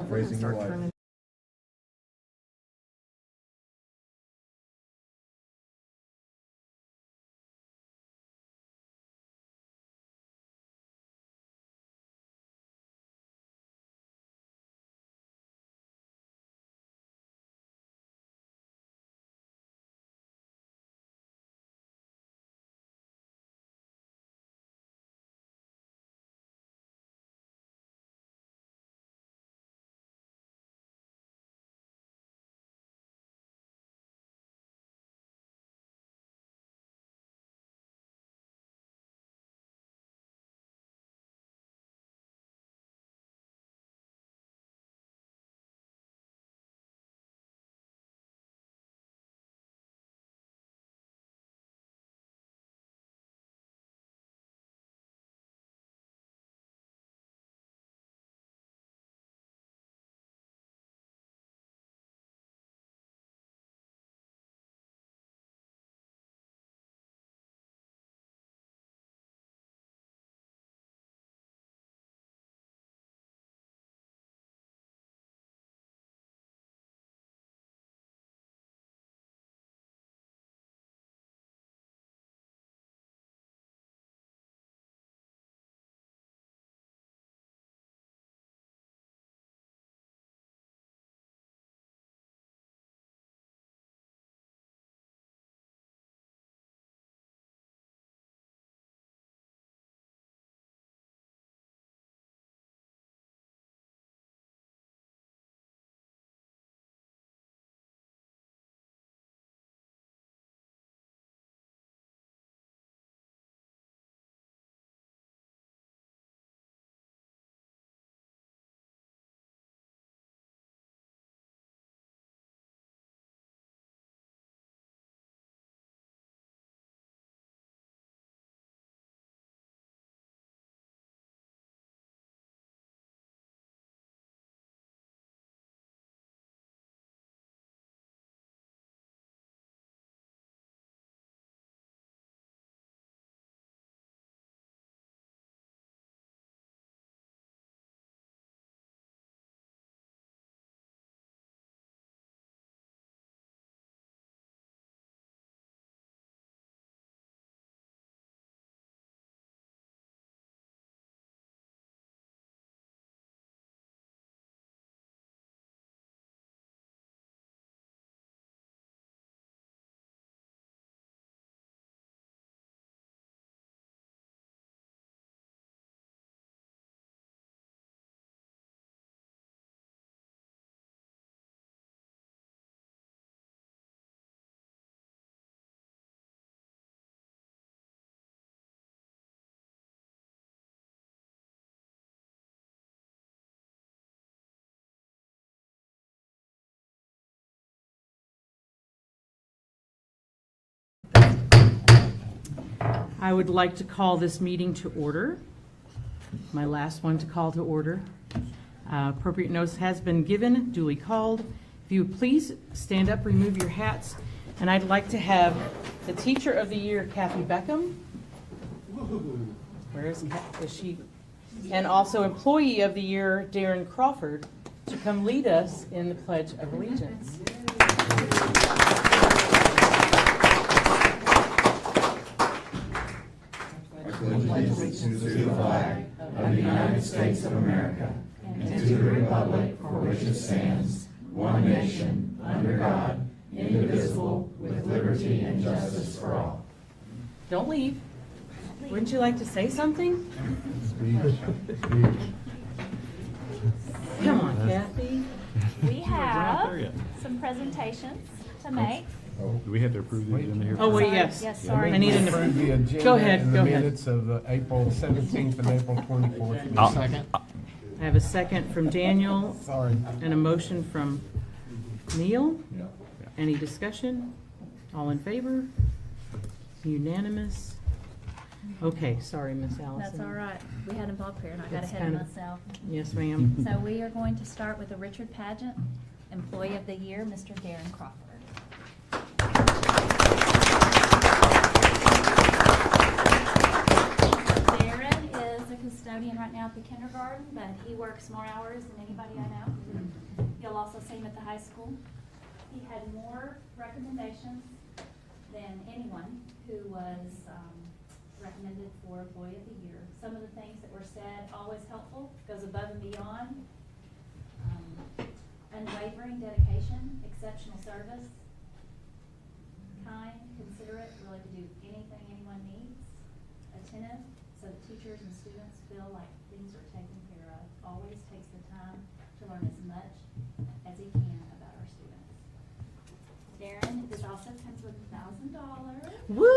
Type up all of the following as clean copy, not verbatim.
raising your life. I would like to call this meeting to order. My last one to call to order. Appropriate notice has been given, duly called. If you would please stand up, remove your hats, and I'd like to have the Teacher of the Year, Kathy Beckham. Where is she? And also Employee of the Year, Darren Crawford, to come lead us in the Pledge of Allegiance. Allegiance to the flag of the United States of America and to the republic for which it stands, one nation, under God, indivisible, with liberty and justice for all. Don't leave. Wouldn't you like to say something? Come on, Kathy. We have some presentations to make. Do we have to approve the agenda here? Oh, wait, yes. Yes, sorry. I need an Approve the agenda Go ahead, and go the ahead. minutes of April 17th and April 24th. I have a second from Daniel Sorry. and a motion from Neil. Any discussion? All in favor? Unanimous? Okay, sorry, Miss Allison. That's all right. We had them up here and I got It's ahead of kind of- myself. Yes, ma'am. So we are going to start with the Richard Pageant, Employee of the Year, Mr. Darren Crawford. Darren is a custodian custodian right now at the kindergarten, but he works more hours than anybody I know. You'll also see him at the high school. He had more recommendations than anyone who was recommended for Employee of the Year. Some of the things that were said, always helpful, goes above and beyond. Unwavering dedication, exceptional service, kind, considerate, willing to do anything anyone needs, attentive, so that teachers and students feel like things are taken care of, always takes the time to learn as much as he can about our students. Darren, this also comes with $1,000. Woo!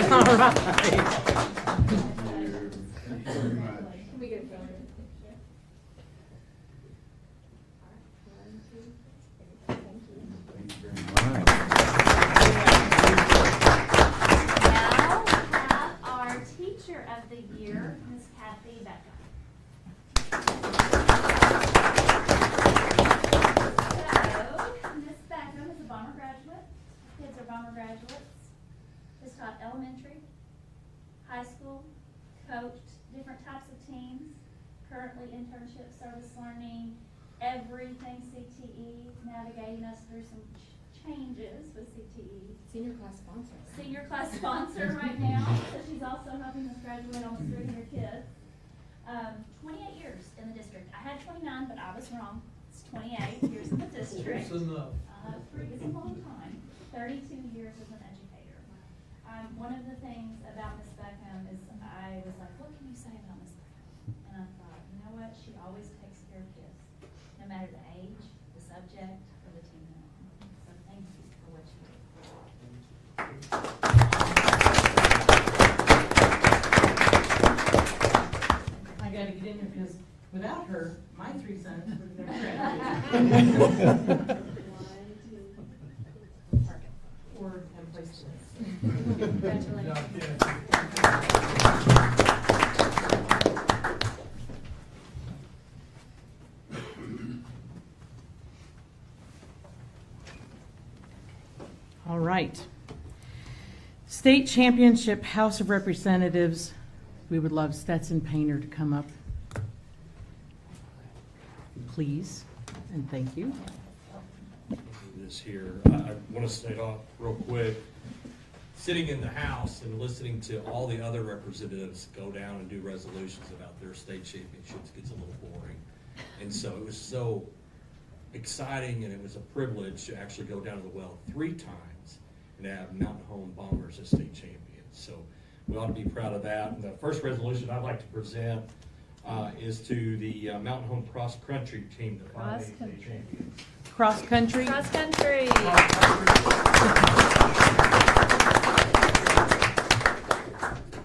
All right. Can we get a photo? Now we have our Teacher of the Year, Ms. Kathy Beckham. So, Ms. Beckham is a Bomber graduate. Kids are Bomber graduates. Has taught elementary, high school, coached different types of teams, currently internship, service learning, everything CTE, navigating us through some changes with CTE. Senior class sponsor. Senior class sponsor right now, so she's also helping us graduate almost 300 kids. 28 years in the district. I had 29, but I was wrong. It's 28 years in the district. Close enough. It's a long time. 32 years as an educator. One of the things about Ms. Beckham is I was like, what can you say about Ms. Beckham? And I thought, you know what? She always takes care of kids, no matter the age, the subject, or the team they're on. So thank you for what you do. I gotta get in here because without her, my 3 sons would have never graduated. Or have a place to live. Congratulations. All right. State Championship House of Representatives, we would love Stetson Painter to come up, please, and thank you. This here, I want to state off real quick, sitting in the House and listening to all the other representatives go down and do resolutions about their state championships gets a little boring. And so it was so exciting, and it was a privilege to actually go down to the well 3 times and have Mountain Home Bombers as state champions. So we ought to be proud of that. And the first resolution I'd like to present is to the Mountain Home Cross Country team, the 5A state champions. Cross country. Cross country.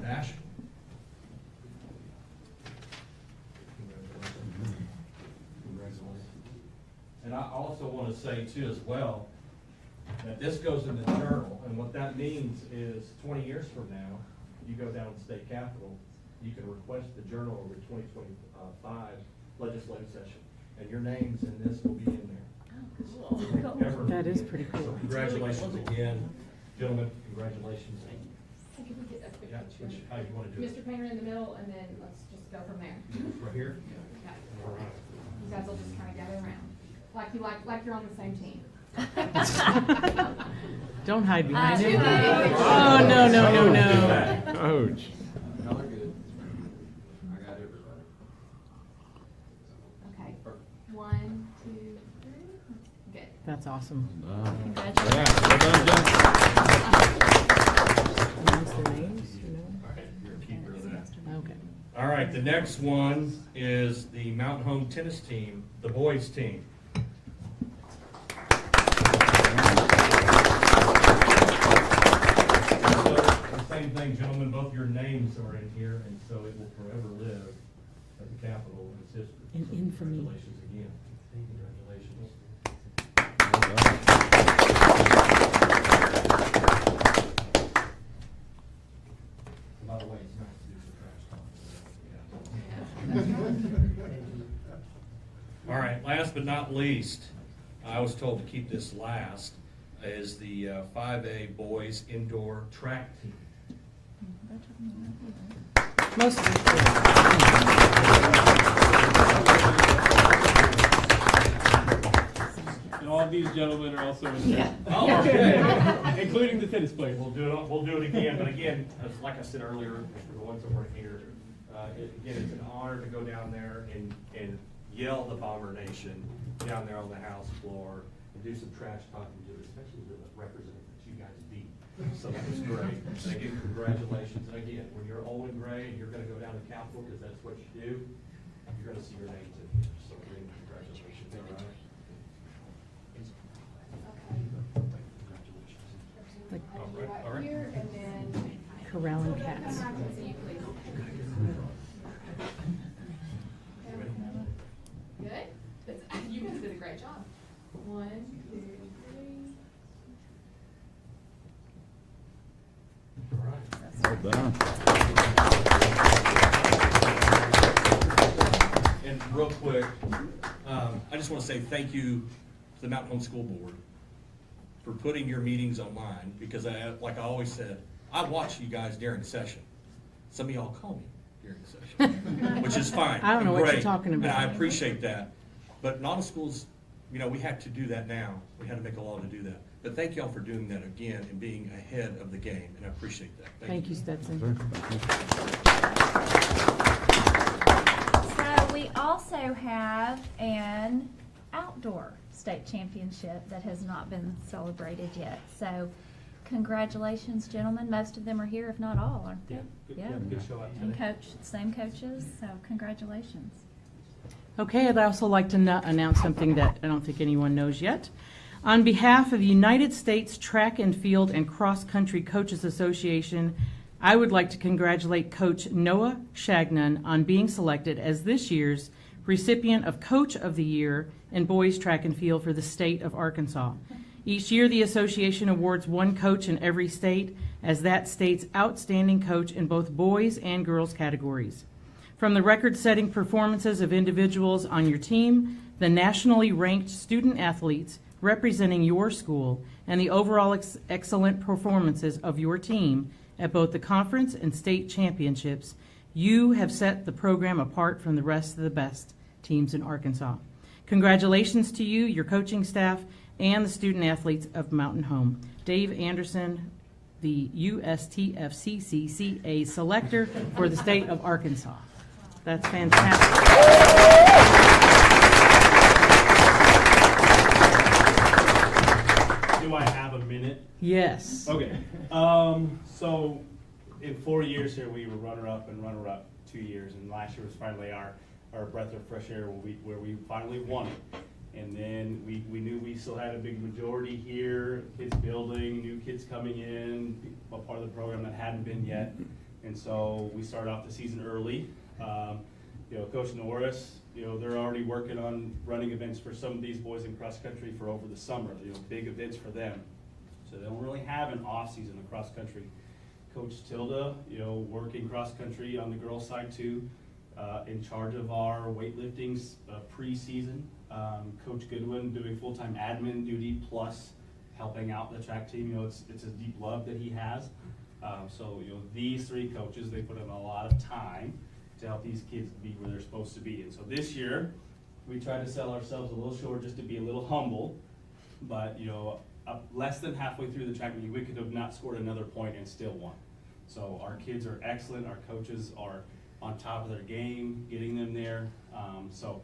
Ash? And I also want to say too as well, that this goes in the journal, and what that means is 20 years from now, you go down to the state capitol, you can request the journal of the 2025 legislative session, and your names in this will be in there. Cool. That is pretty cool. So congratulations again, gentlemen, congratulations. So can we get a quick Yeah, picture? how you want to do it? Mr. Painter in the middle, and then let's just go from there. Right here? Okay. All right. You guys will just kind of gather around, like you're on the same team. Don't hide behind Too him. big. Oh, no, no, no, no. Ouch. Y'all are good. I got everybody. Okay. 1, 2, 3. Good. That's awesome. Congratulations. Yeah, well done, John. Announce their names, you know? All right, you're a keeper of that. Okay. All right, the next one is the Mountain Home tennis team, the boys team. So, the same thing, gentlemen, both your names are in here, and so it will forever live at the Capitol in its history. In So infamy. Congratulations again. Congratulations. By the way, it's nice to do some trash talk. All right, last but not least, I was told to keep this last, is the 5A boys indoor track team. Most of it. And all of these gentlemen are also in there. Oh, okay. Including the tennis players. We'll do it again, but again, like I said earlier, for the ones that weren't here, again, it's an honor to go down there and yell the Bomber Nation down there on the House floor and do some trash talking to it, especially the representatives that you guys beat. So that was great. And again, congratulations. And again, when you're old and gray and you're gonna go down to Capitol, because that's what you do, you're gonna see your names in here. So again, congratulations, all right? Like All right. Here, and then. corralling cats. Can I see you, please? Good? You guys did a great job. 1, 2, 3. All right. Well done. And real quick, I just want to say thank you to the Mountain Home School Board for putting your meetings online, because like I always said, I watch you guys during session. Some of y'all call me during session, which is fine. I don't know and what you're great, talking about. And I appreciate that. But not all schools, we had to do that now. We had to make a law to do that. But thank y'all for doing that again and being ahead of the game, and I appreciate that. Thank you, Stetson. So we also have an outdoor state championship that has not been celebrated yet. So congratulations, gentlemen. Most of them are here, if not all, aren't they? Yeah. Good show out And today. same coaches, so congratulations. Okay, I'd also like to announce something that I don't think anyone knows yet. On behalf of the United States Track and Field and Cross Country Coaches Association, I would like to congratulate Coach Noah Shagnon on being selected as this year's recipient of Coach of the Year in Boys Track and Field for the state of Arkansas. Each year, the association awards one coach in every state as that state's outstanding coach in both boys and girls categories. From the record-setting performances of individuals on your team, the nationally ranked student athletes representing your school, and the overall excellent performances of your team at both the conference and state championships, you have set the program apart from the rest of the best teams in Arkansas. Congratulations to you, your coaching staff, and the student athletes of Mountain Home. Dave Anderson, the USTFCCCA selector for the state of Arkansas. That's fantastic. Do I have a minute? Yes. Okay. So in 4 years here, we were runner-up and runner-up 2 years, and last year was finally our breath of fresh air where we finally won it. And then we knew we still had a big majority here, kids building, new kids coming in, a part of the program that hadn't been yet. And so we started off the season early. Coach Norris, they're already working on running events for some of these boys in cross country for over the summer, big events for them. So they don't really have an off season of cross country. Coach Tilda, working cross country on the girls side too, in charge of our weightlifting preseason. Coach Goodwin doing full-time admin duty plus helping out the track team. It's a deep love that he has. So these three coaches, they put in a lot of time to help these kids be where they're supposed to be. And so this year, we tried to sell ourselves a little short just to be a little humble. But less than halfway through the track meeting, we could have not scored another point and still won. So our kids are excellent. Our coaches are on top of their game, getting them there. So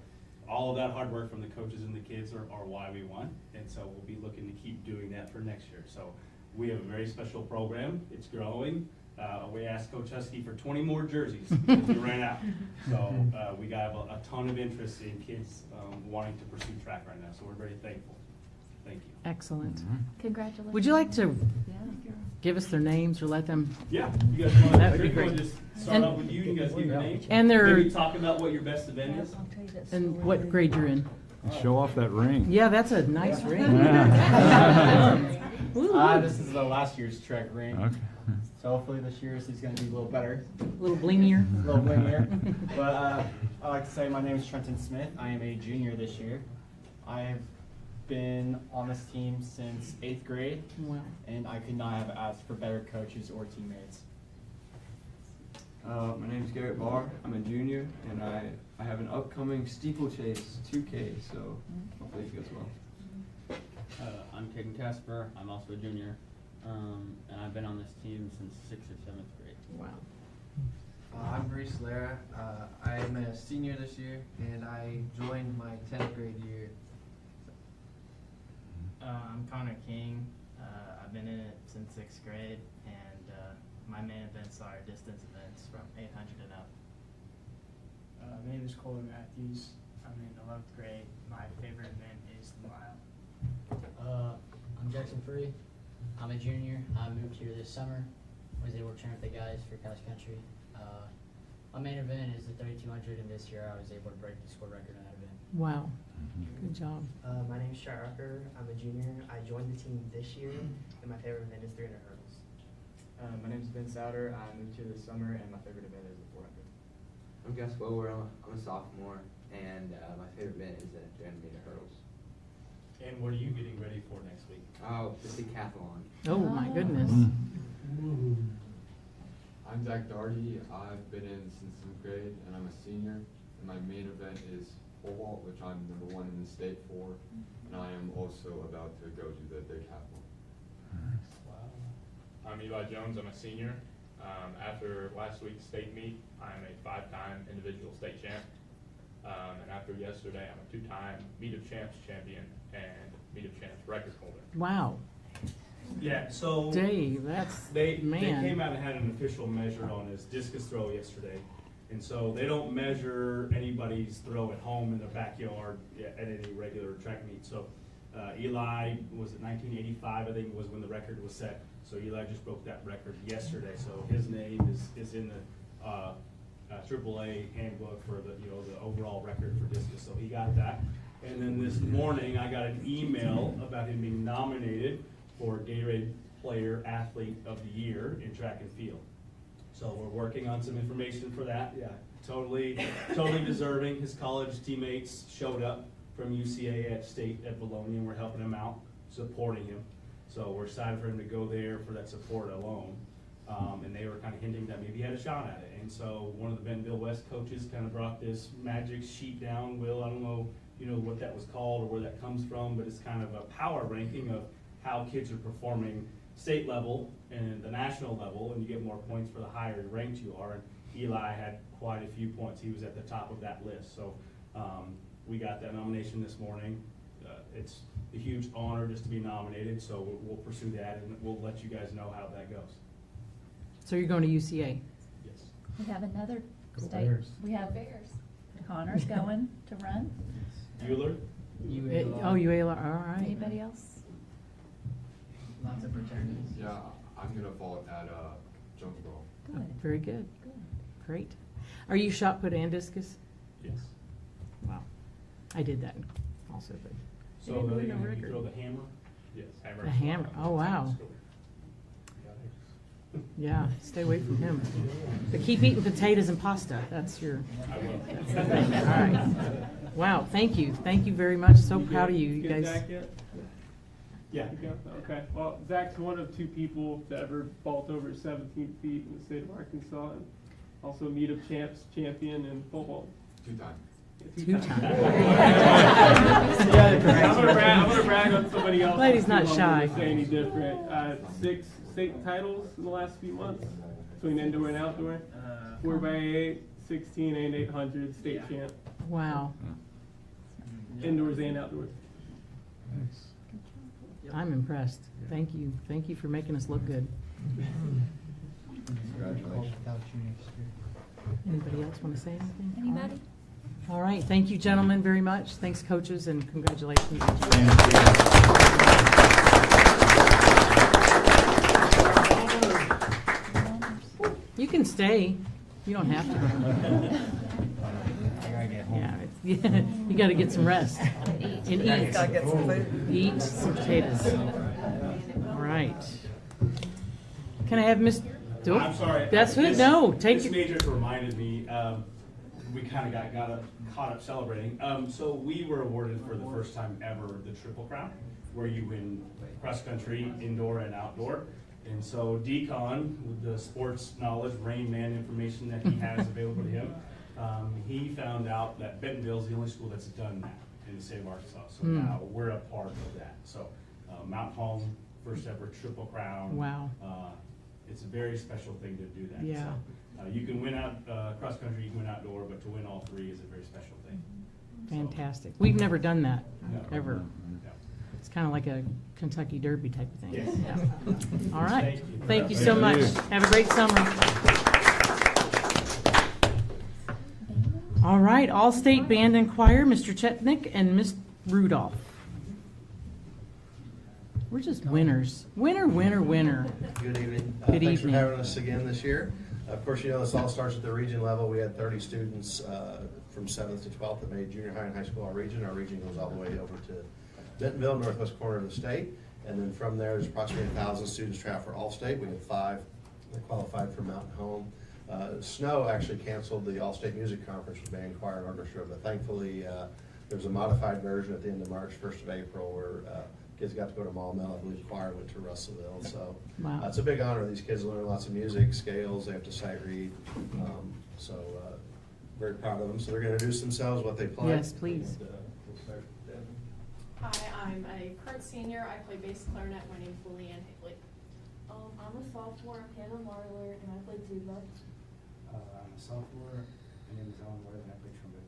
all of that hard work from the coaches and the kids are why we won. And so we'll be looking to keep doing that for next year. So we have a very special program. It's growing. We asked Coach Husky for 20 more jerseys because we ran out. So we got a ton of interest in kids wanting to pursue track right now. So we're very thankful. Thank you. Excellent. Congratulations. Would you like to Yeah. give us their names or let them? Yeah, you guys want That would be to great. just start And- off with you. You guys give your name. And Maybe their talk about what your best event is. and what grade you're in? Show off that ring. Yeah, that's a nice ring. Ooh, This is the last year's track ring. Okay. So hopefully this year's is going to be a little better, a little blingier. a little blingier. But I like to say my name is Trenton Smith. I am a junior this year. I have been on this team since 8th grade, Wow. and I could not have asked for better coaches or teammates. My name's Garrett Barr. I'm a junior, and I have an upcoming steeplechase 2K, so hopefully it goes well. I'm Caden Casper. I'm also a junior, and I've been on this team since 6th or 7th grade. Wow. I'm Reese Lara. I'm a senior this year, and I joined my 10th grade year. I'm Connor King. I've been in it since 6th grade, and my main events are distance events from 800 and up. My name is Colin Matthews. I'm in 11th grade. My favorite event is the mile. I'm Jackson Free. I'm a junior. I moved here this summer. Was able to train with the guys for cross country. My main event is the 3200, and this year I was able to break the school record in that event. Wow. Good job. My name is Shar Rucker. I'm a junior. I joined the team this year, and my favorite event is 300 hurdles. My name is Ben Souter. I moved here this summer, and my favorite event is the 400. I'm Gus Wower. I'm a sophomore, and my favorite event is the 300 meter hurdles. And what are you getting ready for next week? Oh, the decathlon. Oh my goodness. I'm Zach Darty. I've been in since 7th grade, and I'm a senior. And my main event is pole vault, which I'm #1 in the state for, and I am also about to go to the decathlon. Wow. I'm Eli Jones. I'm a senior. After last week's state meet, I'm a 5-time individual state champ. And after yesterday, I'm a 2-time Meet of Champs champion and Meet of Champs record holder. Wow. Yeah, so Dave, they man. came out and had an official measure on his discus throw yesterday. And so they don't measure anybody's throw at home in their backyard at any regular track meet. So Eli was at 1985, I think, was when the record was set. So Eli just broke that record yesterday. So his name is in the AAA handbook for the the overall record for discus. So he got that. And then this morning I got an email about him being nominated for Gatorade Player Athlete of the Year in track and field. So we're working on some information for that. Yeah, totally deserving. His college teammates showed up from UCA at state at Bologna, and we're helping him out, supporting him. So we're excited for him to go there for that support alone. And they were kind of hinting that maybe he had a shot at it. And so one of the Bentonville West coaches kind of brought this magic sheet down. Will, I don't know, what that was called or where that comes from, but it's kind of a power ranking of how kids are performing state level and the national level, and you get more points for the higher ranked you are. And Eli had quite a few points. He was at the top of that list. So we got that nomination this morning. It's a huge honor just to be nominated, so we'll pursue that, and we'll let you guys know how that goes. So you're going to UCA? Yes. We have another Go state. Bears. We have Bears. Connor's going to run. Bueller? Oh, UALR, all right. Anybody else? Lots of fraternities. Yeah, I'm gonna fall at Jonesboro. Good. Very good. Great. Are you shot put and discus? Yes. Wow. I did that also, but. So I didn't know you the record. throw the hammer? Yes. The hammer, oh wow. Yeah, stay away from him. But keep eating potatoes and pasta, that's your, that's the thing. All right. Wow, thank you very much, so proud of you, you Get guys. Zach yet? Yeah. You got that? Okay, well, Zach's one of 2 people to ever vault over 17 feet in the state of Arkansas, and also Meet of Champs champion in pole vault. 2 times. Yeah, 2 times. I'm gonna brag on somebody else. Lady's not I'm shy. gonna say any different. 6 state titles in the last few months between indoor and outdoor. 4x8, 16 and 800 state champ. Wow, Indoors and outdoors. I'm impressed. Thank you for making us look good. Congratulations. Anybody else want to say anything? Anybody? All right, thank you, gentlemen, very much. Thanks, coaches, and congratulations. You can stay. You don't have to. Yeah, you got to get some rest and eat. Gotta get some food. Eat some potatoes. All right. Can I have Miss? I'm sorry. That's it. No, take this it. major reminded me. We kind of got caught up celebrating. So we were awarded for the first time ever the Triple Crown, where you win cross country, indoor, and outdoor. And so Decon, with the sports knowledge, Rain Man information that he has available to him, he found out that Bentonville's the only school that's done that in the state of Arkansas. So now we're a part of that. So Mount Home, first ever Triple Crown. Wow. It's a very special thing to do that. Yeah. So, you can win out cross country, you can win outdoor, but to win all three is a very special thing. Fantastic. We've never done that, No. ever. Yeah. It's kind of like a Kentucky Derby type of thing. Yes. Yeah. All right. Thank you. Thank you so much. Have a great summer. All right, All-State Band and Choir, Mr. Chetnick and Miss Rudolph. We're just winners. Winner, winner, winner. Good evening. Good Thanks evening. for having us again this year. Of course, you know this all starts at the region level. We had 30 students from 7th to 12th that made junior high and high school our region. Our region goes all the way over to Bentonville, northwest corner of the state. And then from there, there's approximately 1,000 students travel for All-State. We had 5 that qualified for Mountain Home. Snow actually canceled the All-State Music Conference with band, choir, and orchestra, but thankfully there was a modified version at the end of March, 1st of April, where kids got to go to Maumelle. I believe choir went to Russellville. So Wow. it's a big honor. These kids learn lots of music, scales, they have to sight read. Very proud of them. So they're going to introduce themselves, what they play. Yes, please. And, we'll start with Devin. Hi, I'm a current senior. I play bass clarinet. My name's Lillian Haley. I'm a sophomore, I'm Hannah Marler, and I play tuba. I'm a sophomore. My name is Alan Webb, and I play trumpet.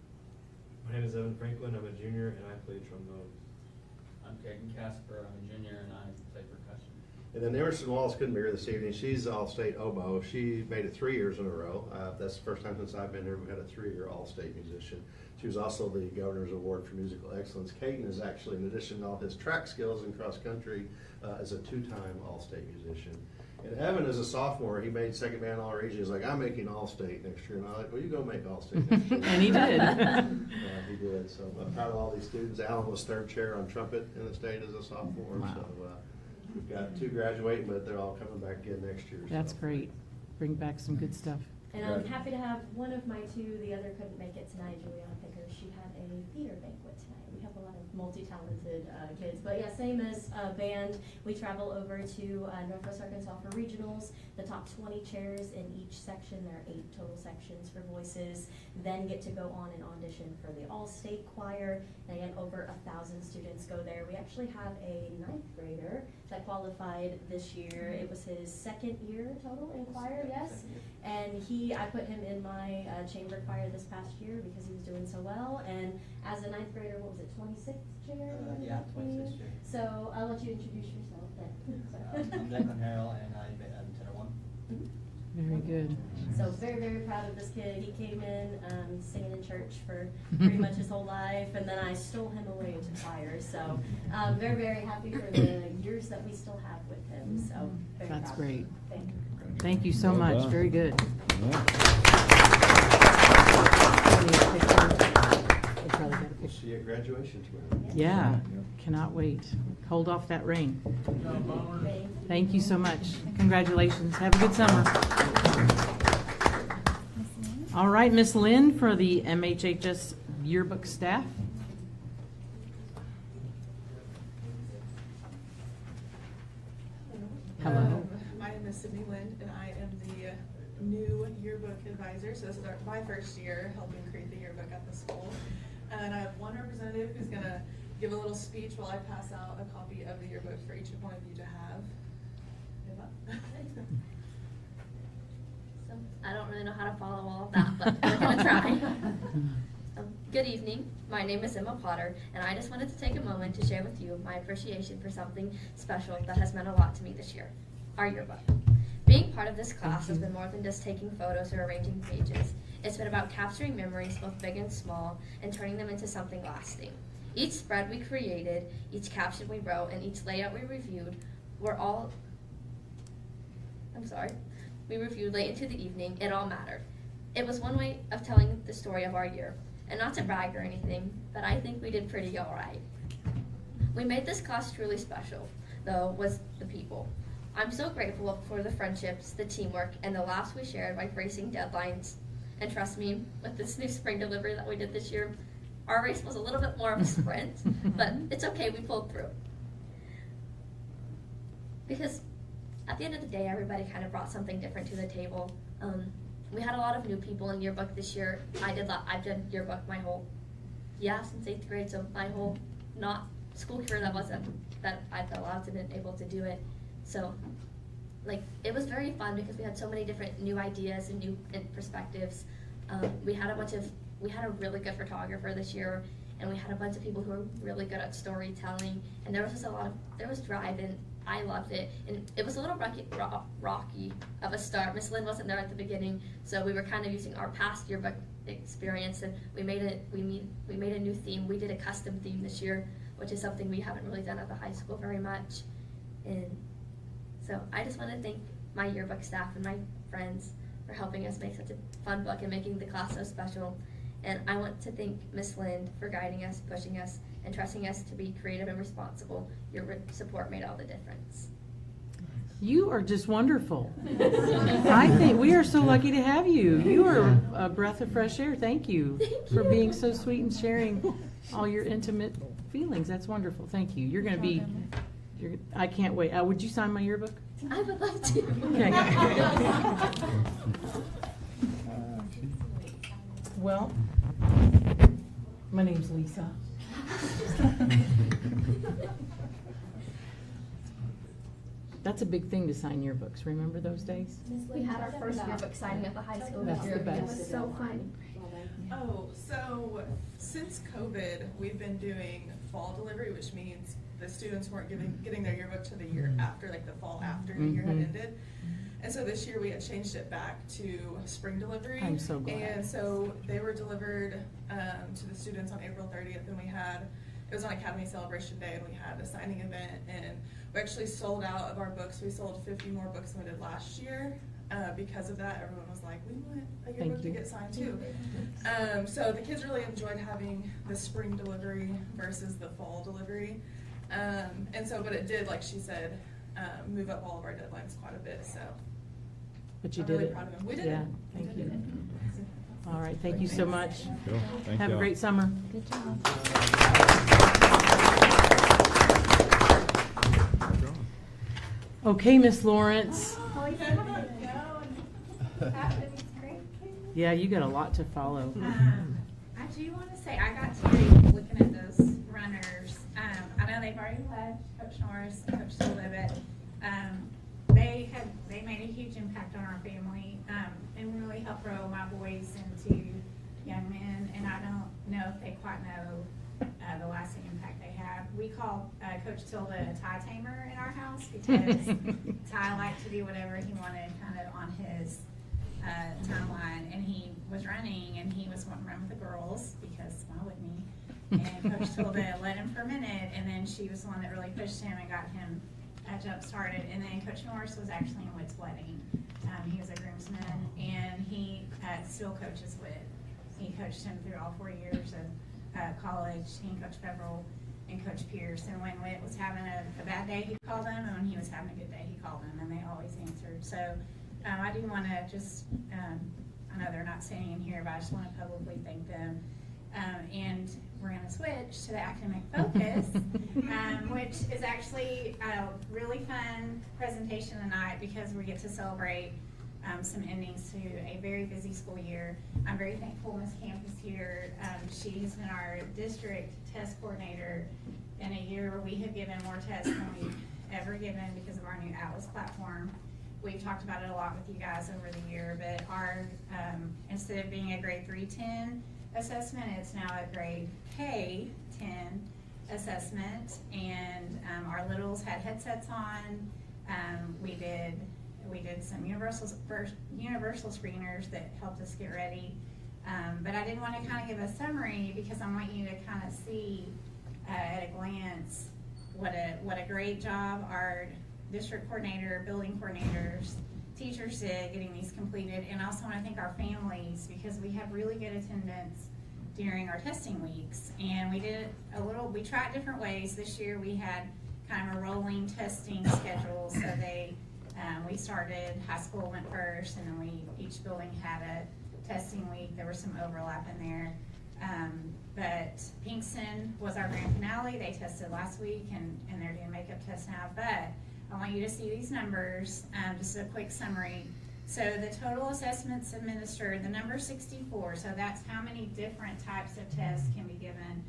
My name is Evan Franklin. I'm a junior, and I play trombone. I'm Caden Casper, I'm a junior and I play percussion. And then Emerson Wallace couldn't be here this evening. She's All-State oboe. She made it 3 years in a row. That's the first time since I've been here we've had a 3-year All-State musician. She was also the Governor's Award for Musical Excellence. Caden is actually, in addition to all his track skills in cross country, is a 2-time All-State musician. And Evan is a sophomore. He made second band All-Region. He's like, I'm making All-State next year. And I'm like, well, you go make All-State next year. And he did. He did. So I'm proud of all these students. Alan was 3rd chair on trumpet in the state as a sophomore. Wow. So we've got 2 graduating, but they're all coming back again next year. That's so. great. Bring back some good stuff. And I'm happy to have one of my 2, the other couldn't make it tonight, Juliana Picker. She had a theater banquet tonight. We have a lot of multi-talented kids. But yeah, same as band, we travel over to Northwest Arkansas for regionals. The top 20 chairs in each section, there are 8 total sections for voices, then get to go on and audition for the All-State Choir. And again, over 1,000 students go there. We actually have a 9th grader that qualified this year. It was his 2nd year total in choir, yes. And I put him in my chamber choir this past year because he was doing so well. And as a 9th grader, what was it, 26th chair? Yeah, 26th chair. So I'll let you introduce yourself then. I'm Declan Harrell and I'm tenor 1. Very good. So very, very proud of this kid. He came in singing in church for pretty much his whole life, and then I stole him away to choir. So very, very happy for the years that we still have with him. So very That's proud. great. Thank you. Thank you so Well much. done. Very good. We'll see you at graduation tomorrow. Yeah, cannot wait. Hold off that rain. Thank you so much. Congratulations. Have a good summer. All right, Miss Lynn for the MHHS yearbook staff. Hello. My name is Sydney Lind, and I am the new yearbook advisor. So this is my first year helping create the yearbook at the school. And I have one representative who's going to give a little speech while I pass out a copy of the yearbook for each one of you to have. So I don't really know how to follow all of that, but we're going to try. Good evening. My name is Emma Potter, and I just wanted to take a moment to share with you my appreciation for something special that has meant a lot to me this year, our yearbook. Being part of this class has been more than just taking photos or arranging pages. It's been about capturing memories, both big and small, and turning them into something lasting. Each spread we created, each caption we wrote, and each layout we reviewed we reviewed late into the evening. It all mattered. It was one way of telling the story of our year. And not to brag or anything, but I think we did pretty all right. We made this class truly special, though, was the people. I'm so grateful for the friendships, the teamwork, and the laughs we shared by facing deadlines. And trust me, with this new spring delivery that we did this year, our race was a little bit more of a sprint, but it's okay, we pulled through. Because at the end of the day, everybody kind of brought something different to the table. We had a lot of new people in yearbook this year. I've done yearbook my whole, since 8th grade, so my whole not school career that I've allowed to been able to do it. So, like, it was very fun because we had so many different new ideas and new perspectives. We had a really good photographer this year, and we had a bunch of people who were really good at storytelling, and there was just there was drive, and I loved it. And it was a little rocky of a start. Miss Lynn wasn't there at the beginning, so we were kind of using our past yearbook experience, and we made a new theme. We did a custom theme this year, which is something we haven't really done at the high school very much. And so I just want to thank my yearbook staff and my friends for helping us make such a fun book and making the class so special. And I want to thank Miss Lind for guiding us, pushing us, and trusting us to be creative and responsible. Your support made all the difference. You are just wonderful. I think we are so lucky to have you. You are a breath of fresh air. Thank you for being so sweet and sharing all your intimate feelings. That's wonderful. Thank you. You're going to be, I can't wait. Would you sign my yearbook? I would love to. Okay. Well, my name's Lisa. That's a big thing to sign yearbooks. Remember those days? We had our first yearbook signing at the high school That's this year. the best. It was so fun. Oh, so since COVID, we've been doing fall delivery, which means the students weren't getting their yearbook to the year after, like the fall after the year had ended. And so this year we had changed it back to spring delivery. I'm so glad. And so they were delivered to the students on April 30th, and it was on Academy Celebration Day, and we had a signing event, and we actually sold out of our books. We sold 50 more books than we did last year. Because of that, everyone was like, we want a yearbook to get signed too. So the kids really enjoyed having the spring delivery versus the fall delivery. But it did, like she said, move up all of our deadlines quite a bit, so. But you I'm did really it. proud of them. We did Yeah, it. thank We you. did it. All right, thank you so much. Cool. Thank Have a y'all. great summer. Good job. Okay, Miss Lawrence. Yeah, you got a lot to follow. I do want to say, I got to be looking at those runners. I know they've already left, Coach Norris, Coach Silva, but they made a huge impact on our family and really helped grow my boys into young men. And I don't know if they quite know the lasting impact they have. We call Coach Tilda a tie tamer in our house because Ty liked to do whatever he wanted kind of on his timeline, and he was running and he was wanting to run with the girls because why wouldn't he? And Coach Tilda let him for a minute, and then she was the one that really pushed him and got him jump started. And then Coach Norris was actually in Whit's wedding. He was a groomsman, and he still coaches Whit. He coached him through all 4 years of college. He and Coach Beverell and Coach Pierce. And when Whit was having a bad day, he called them, and when he was having a good day, he called them, and they always answered. So I do want to just, I know they're not standing in here, but I just want to publicly thank them. And we're going to switch to the academic focus, which is actually a really fun presentation tonight because we get to celebrate some endings to a very busy school year. I'm very thankful Ms. Camp is here. She's been our district test coordinator in a year where we have given more tests than we've ever given because of our new Atlas platform. We've talked about it a lot with you guys over the year, but our, instead of being a grade 3-10 assessment, it's now a grade K-10 assessment, and our littles had headsets on. We did some universal screeners that helped us get ready, but I did want to kind of give a summary because I want you to kind of see at a glance what a great job our district coordinator, building coordinators, teachers did getting these completed, and also want to thank our families because we have really good attendance during our testing weeks. And we did we tried different ways. This year we had kind of a rolling testing schedule, so we started, high school went first, and then each building had a testing week. There was some overlap in there. But Pinkston was our grand finale. They tested last week, and they're doing makeup tests now. But I want you to see these numbers, just a quick summary. So the total assessments administered, the number 64, so that's how many different types of tests can be given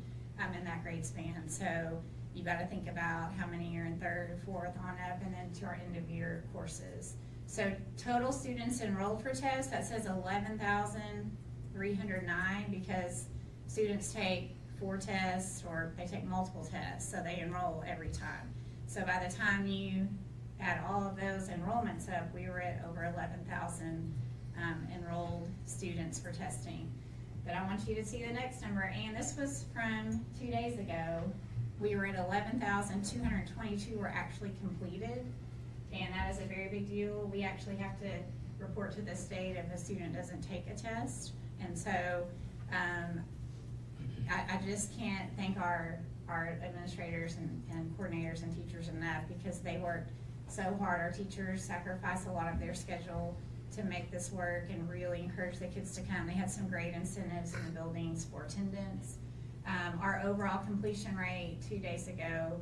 in that grade span. So you got to think about how many are in third, fourth, on up, and then to our end of year courses. So total students enrolled for tests, that says 11,309 because students take 4 tests or they take multiple tests, so they enroll every time. So by the time you add all of those enrollments up, we were at over 11,000 enrolled students for testing. But I want you to see the next number, and this was from 2 days ago. We were at 11,222 were actually completed, and that is a very big deal. We actually have to report to the state if a student doesn't take a test, and so I just can't thank our administrators and coordinators and teachers enough because they worked so hard. Our teachers sacrificed a lot of their schedule to make this work and really encourage the kids to come. They had some great incentives in the buildings for attendance. Our overall completion rate 2 days ago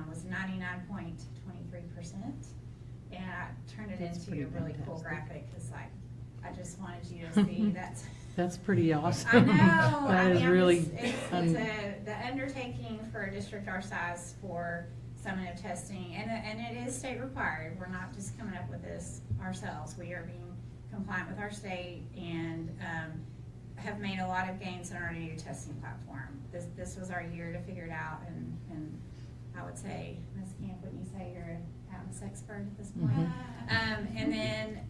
was 99.23%. And I turned it into a really cool graphic because I just wanted you to see that's pretty awesome. I know. That is really. It's the undertaking for a district our size for summative testing, and it is state required. We're not just coming up with this ourselves. We are being compliant with our state and have made a lot of gains in our new testing platform. This was our year to figure it out, and I would say, Ms. Camp, wouldn't you say you're an Atlas expert at this point? And then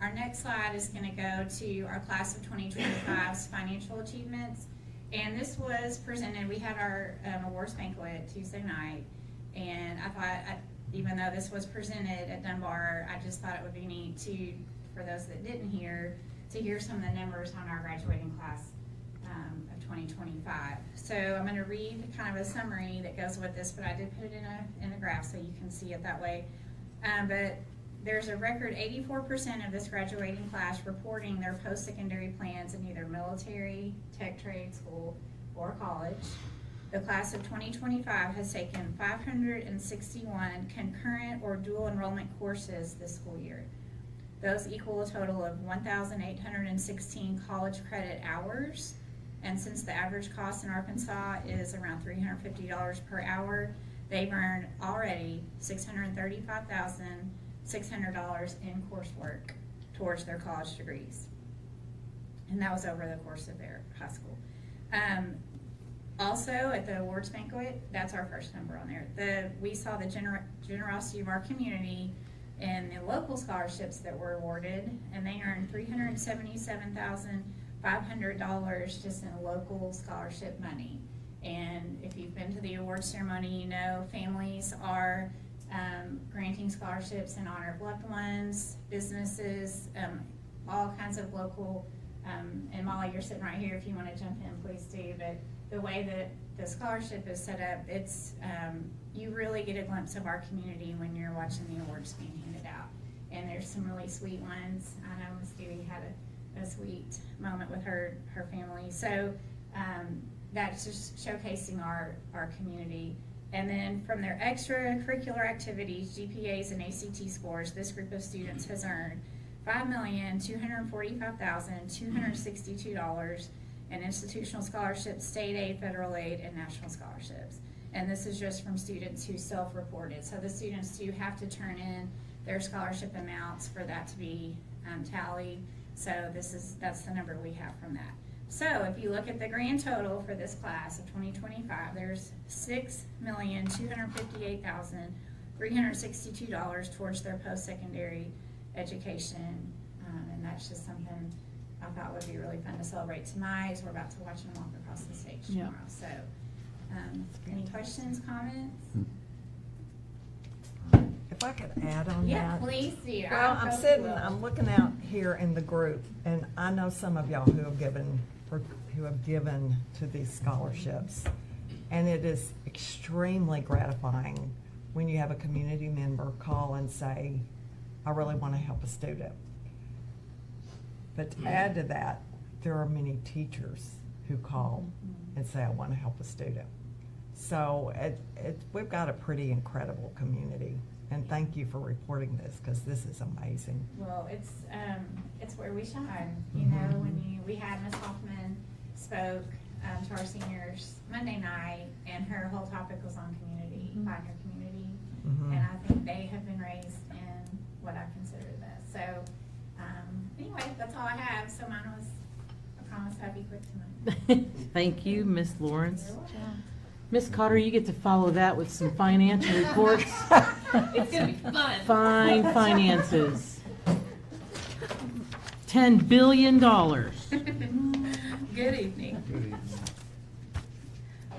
our next slide is going to go to our class of 2025's financial achievements. And this was presented, we had our awards banquet Tuesday night, and I thought, even though this was presented at Dunbar, I just thought it would be neat for those that didn't hear, to hear some of the numbers on our graduating class of 2025. So I'm going to read kind of a summary that goes with this, but I did put it in a graph so you can see it that way. But there's a record 84% of this graduating class reporting their post-secondary plans in either military, tech trade school, or college. The class of 2025 has taken 561 concurrent or dual enrollment courses this school year. Those equal a total of 1,816 college credit hours. And since the average cost in Arkansas is around $350 per hour, they've earned already $635,600 in coursework towards their college degrees. And that was over the course of their high school. Also, at the awards banquet, that's our first number on there. We saw the generosity of our community and the local scholarships that were awarded, and they earned $377,500 just in local scholarship money. And if you've been to the award ceremony, you know families are granting scholarships in honor of loved ones, businesses, all kinds of local, and Molly, you're sitting right here, if you want to jump in, please do, but the way that the scholarship is set up, it's, you really get a glimpse of our community when you're watching the awards being handed out. And there's some really sweet ones. I know Miss Dewey had a sweet moment with her family. So that's just showcasing our community. And then from their extracurricular activities, GPAs and ACT scores, this group of students has earned $5,245,262 in institutional scholarships, state aid, federal aid, and national scholarships. And this is just from students who self-reported. So the students do have to turn in their scholarship amounts for that to be tallied. So that's the number we have from that. So if you look at the grand total for this class of 2025, there's $6,258,362 towards their post-secondary education. And that's just something I thought would be really fun to celebrate tonight as we're about to watch them walk across the stage tomorrow. So any questions, comments? If I could add on that. Yeah, please do. Well, I'm looking out here in the group, and I know some of y'all who have given to these scholarships. And it is extremely gratifying when you have a community member call and say, I really want to help a student. But to add to that, there are many teachers who call and say, I want to help a student. So we've got a pretty incredible community. And thank you for reporting this, because this is amazing. Well, it's where we shine, you know, when we had Ms. Hoffman spoke to our seniors Monday night, and her whole topic was on community, finding your community. And I think they have been raised in what I consider the best. So, anyway, that's all I have. So mine was, I promise I'd be quick tonight. Thank you, Ms. Lawrence. Ms. Cotter, you get to follow that with some financial reports. It's gonna be fun. Fine finances. $10 billion. Good evening.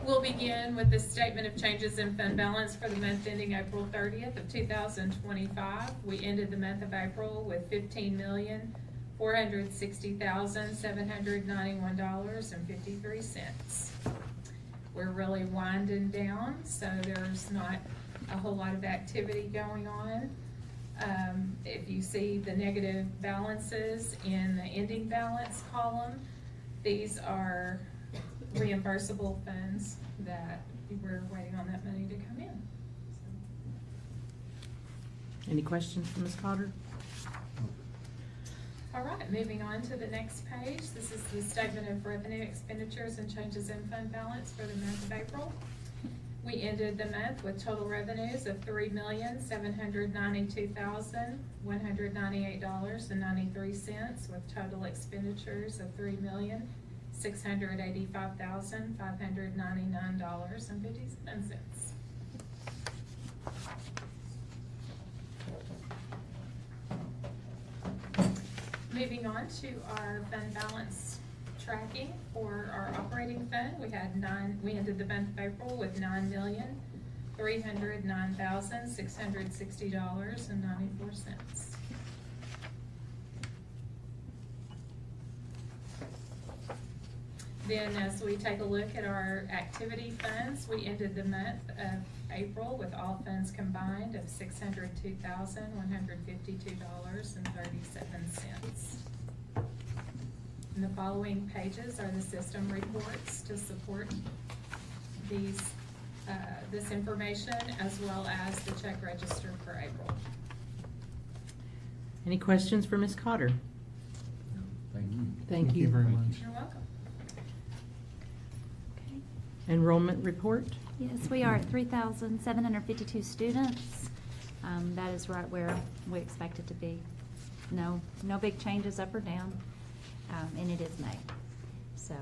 We'll begin with the statement of changes in fund balance for the month ending April 30th of 2025. We ended the month of April with $15,460,791.53. We're really winding down, so there's not a whole lot of activity going on. If you see the negative balances in the ending balance column, these are reimbursable funds that we're waiting on that money to come in. Any questions for Ms. Cotter? All right, moving on to the next page. This is the statement of revenue, expenditures, and changes in fund balance for the month of April. We ended the month with total revenues of $3,792,198.93, with total expenditures of $3,685,599.57. Moving on to our fund balance tracking for our operating fund, we ended the month of April with $9,309,660.94. Then as we take a look at our activity funds, we ended the month of April with all funds combined of $602,152.37. And the following pages are the system reports to support these, this information, as well as the check register for April. Any questions for Ms. Cotter? Thank you. Thank you very much. You're welcome. Enrollment report? Yes, we are at 3,752 students. That is right where we expect it to be. No big changes up or down, and it is May. So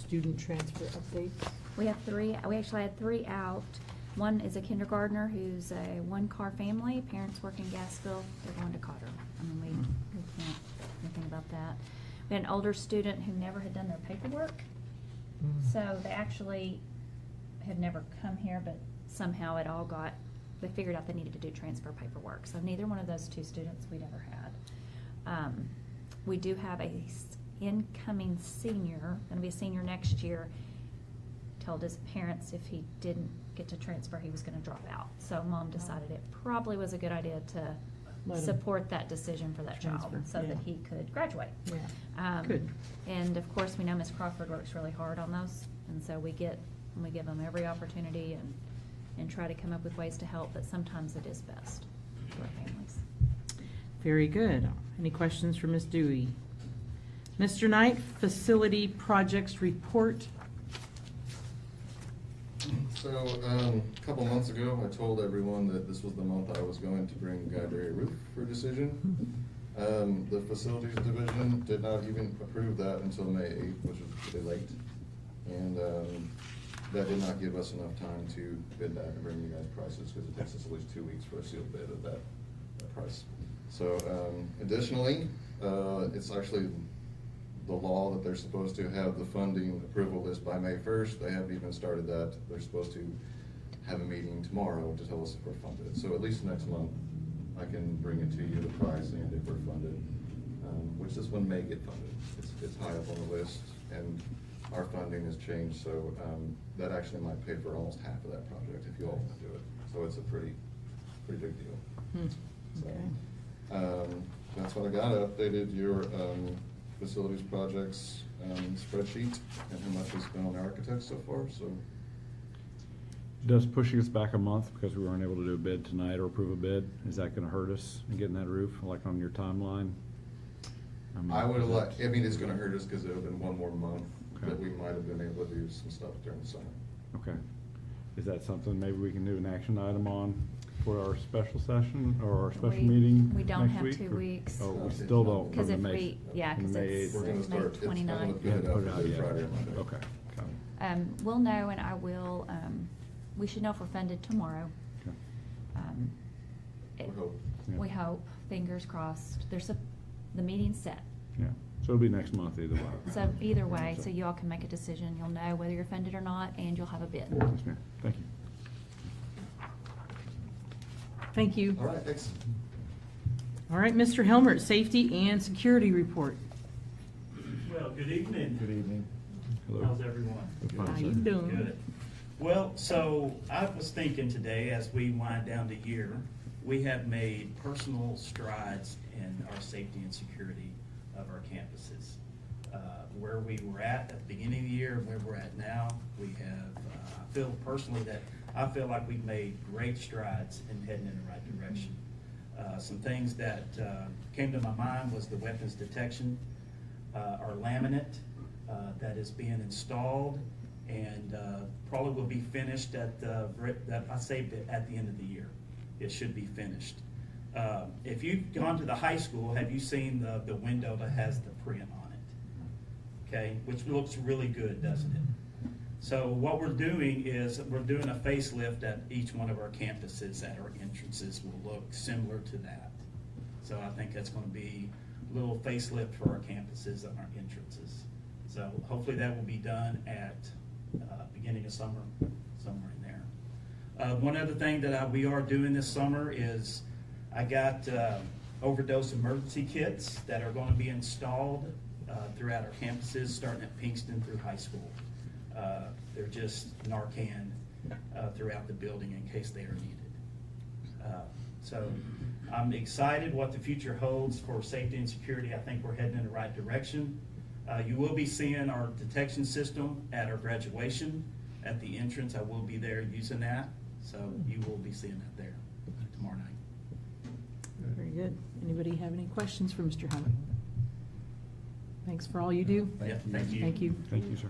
Student transfer updates? we have three. We actually had three out. One is a kindergartner who's a one-car family. Parents work in Gassville. They're going to Cotter. I mean, we can't do anything about that. We had an older student who never had done their paperwork. So they actually had never come here, but somehow they figured out they needed to do transfer paperwork. So neither one of those two students we'd ever had. We do have a incoming senior, gonna be a senior next year, told his parents if he didn't get to transfer, he was gonna drop out. So mom decided it probably was a good idea to support that decision for that child so that he could graduate. Yeah. Good. And of course, we know Ms. Crawford works really hard on those, and so we give them every opportunity and try to come up with ways to help, but sometimes it is best for our families. Very good. Any questions for Ms. Dewey? Mr. Knight, facility projects report. So, a couple months ago, I told everyone that this was the month I was going to bring Guidary Roof for decision. The facilities division did not even approve that until May 8th, which was pretty late. And that did not give us enough time to bid that and bring you guys prices, because it takes us at least 2 weeks for a sealed bid of that price. So additionally, it's actually the law that they're supposed to have the funding approval list by May 1st. They haven't even started that. They're supposed to have a meeting tomorrow to tell us if we're funded. So at least next month, I can bring it to you, the price, and if we're funded, which this one may get funded. It's high up on the list, and our funding has changed, so that actually might pay for almost half of that project if you all want to do it. So it's a pretty big deal. Okay. That's what I got. I updated your facilities projects spreadsheet and how much we spent on architects so far. So Does pushing us back a month because we weren't able to do a bid tonight or approve a bid, is that gonna hurt us in getting that roof, like on your timeline? mean, I would have is liked, I mean, it's gonna hurt us because it would have been one more month Okay. that we might have been able to do some stuff during the summer. Okay. Is that something maybe we can do an action item on for our special session or our special We- meeting we don't next have week, 2 or- weeks. Oh, we still don't. Because from if the May- we, yeah, from because the May it's 8th. We're gonna May start, I'm gonna 29th. put You it haven't out put it for out Good yet. Friday or Monday. Okay, got it. We'll know, and I will, we should know if we're funded tomorrow. Okay. It- We hope. Yeah. We hope, fingers crossed. The meeting's set. Yeah, so it'll be next month either way. So either way, so you all can make a decision. You'll know whether you're funded or not, and you'll have a bid. Yes, ma'am. Thank you. Thank you. All right, thanks. All right, Mr. Helmert, Safety and Security Report. Well, good evening. Good evening. Hello. How's everyone? Fine, How sir. you doing? Good. Well, so I was thinking today, as we wind down the year, we have made personal strides in our safety and security of our campuses. Where we were at the beginning of the year and where we're at now, we have, I feel personally that I feel like we've made great strides in heading in the right direction. Some things that came to my mind was the weapons detection, our laminate that is being installed and probably will be finished I saved it at the end of the year. It should be finished. If you've gone to the high school, have you seen the window that has the print on it? Okay, which looks really good, doesn't it? So what we're doing is we're doing a facelift at each one of our campuses at our entrances will look similar to that. So I think that's going to be a little facelift for our campuses and our entrances. So hopefully that will be done at beginning of summer, somewhere in there. One other thing that we are doing this summer is I got overdose emergency kits that are going to be installed throughout our campuses, starting at Pinkston through high school. They're just Narcan throughout the building in case they are needed. So I'm excited what the future holds for safety and security. I think we're heading in the right direction. You will be seeing our detection system at our graduation at the entrance. I will be there using that. So you will be seeing that there tomorrow night. Very good. Anybody have any questions for Mr. Helmert? Thanks for all you do. Yeah, thank you. Thank you. Thank you, sir.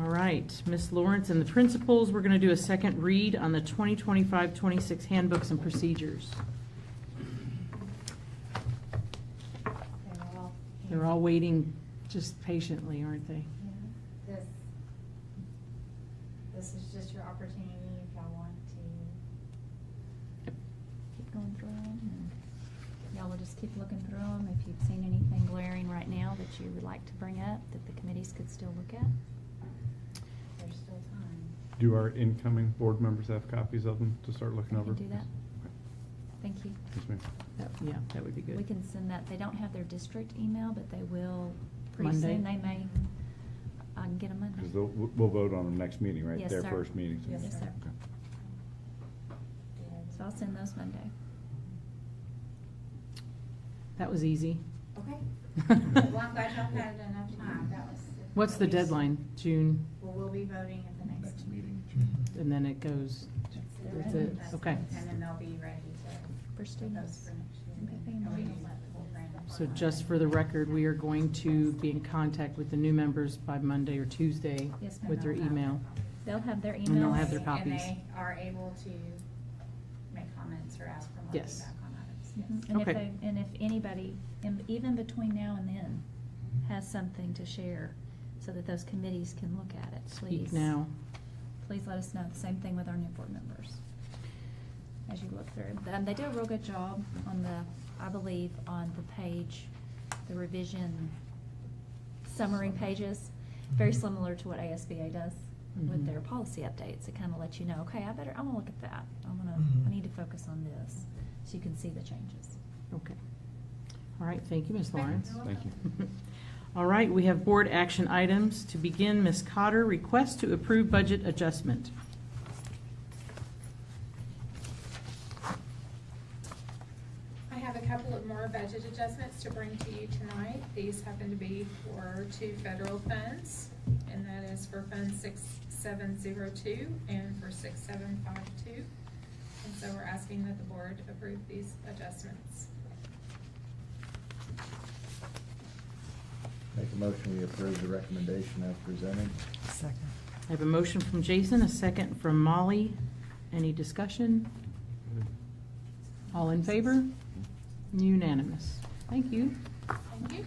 All right, Ms. Lawrence and the principals, we're going to do a second read on the 2025-26 handbooks and procedures. They're all waiting just patiently, aren't they? This is just your opportunity if y'all want to. Keep going through them. and Y'all will just keep looking through them. If you've seen anything glaring right now that you would like to bring up, that the committees could still look at. There's still time. Do our incoming board members have copies of them to start looking We over? can do that. Okay. Thank you. Yes, ma'am. Yeah, that would be good. We can send that. They don't have their district email, but they will pretty Monday? soon. They may, I can get them Monday. Because we'll vote on them next meeting, right? Yes, Their sir. first meeting. Yes, sir. Okay. So I'll send those Monday. That was easy. Okay. Well, I'm glad y'all had enough time. That was. What's the deadline? June, Well, we'll be voting at the next meeting. and then it goes, that's it, okay. And then they'll be ready to. For students. For next year. Okay, And we families. can let the whole brand. So just for the record, we are going to be in contact with the new members by Monday or Tuesday Yes, ma'am. with their email. They'll have their emails. And they'll have their And copies. they are able to make comments or ask for more Yes. feedback on items. Mhm. And if Okay. they, and if anybody, even between now and then, has something to share, so that those committees can look at it, please. Speak now. Please let us know. The same thing with our new board members. As you look through. They do a real good job on I believe, on the page, the revision summary pages, very similar to what ASBA does with Mhm. their policy updates. It kind of lets you know, okay, I want to look at that. I need to focus on this, so you can see the changes. Okay. All right, thank you, Ms. Lawrence. Thank you. All right, we have board action items. To begin, Ms. Cotter, request to approve budget adjustment. I have a couple of more budget adjustments to bring to you tonight. These happen to be for 2 federal funds, and that is for Fund 6702 and for 6752. And so we're asking that the board approve these adjustments. Make a motion, we approve the recommendation as presented. Second. I have a motion from Jason, a second from Molly. Any discussion? All in favor? Unanimous. Thank you. Thank you.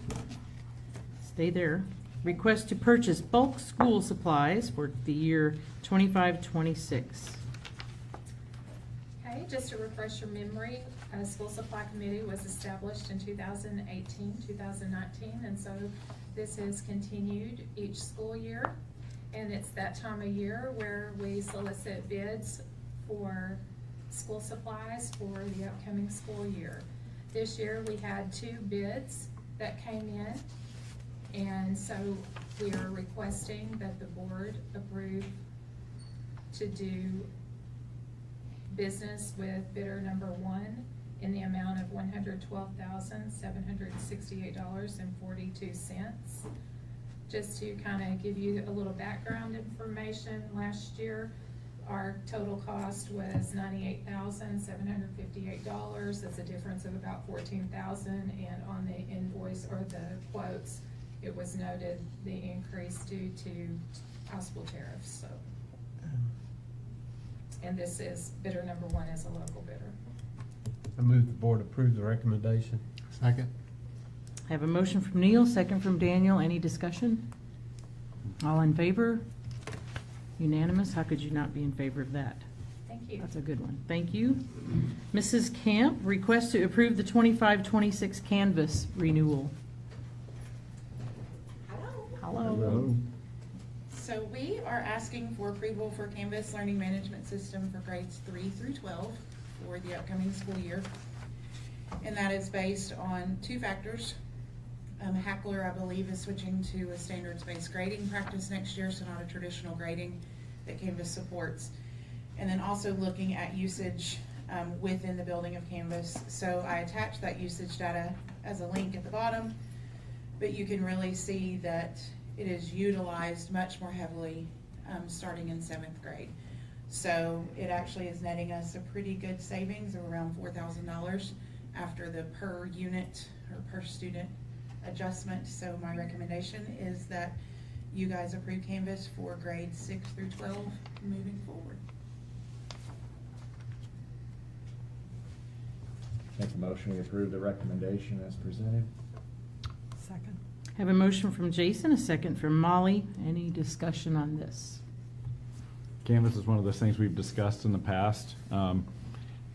Stay there. Request to purchase bulk school supplies for the year 25-26. Okay, just to refresh your memory, a school supply committee was established in 2018, 2019, and so this is continued each school year. And it's that time of year where we solicit bids for school supplies for the upcoming school year. This year, we had 2 bids that came in, and so we are requesting that the board approve to do business with bidder number 1 in the amount of $112,768.42. Just to kind of give you a little background information, last year, our total cost was $98,758. That's a difference of about $14,000, and on the invoice or the quotes, it was noted the increase due to possible tariffs. So, and this is bidder number 1 is a local bidder. I move the board approve the recommendation. Second. I have a motion from Neil, second from Daniel. Any discussion? All in favor? Unanimous. How could you not be in favor of that? Thank you. That's a good one. Thank you. Mrs. Camp, request to approve the 25-26 Canvas renewal. Hello. So we are asking for approval for Canvas Learning Management System for grades 3 through 12 for the upcoming school year. And that is based on 2 factors. Hackler, I believe, is switching to a standards-based grading practice next year, so not a traditional grading that Canvas supports. And then also looking at usage within the building of Canvas. So I attached that usage data as a link at the bottom, but you can really see that it is utilized much more heavily starting in 7th grade. So it actually is netting us a pretty good savings of around $4,000 after the per unit or per student adjustment. So my recommendation is that you guys approve Canvas for grades 6 through 12 moving forward. Make a motion, we approve the recommendation as presented. Second. I have a motion from Jason, a second from Molly. Any discussion on this? Canvas is one of those things we've discussed in the past,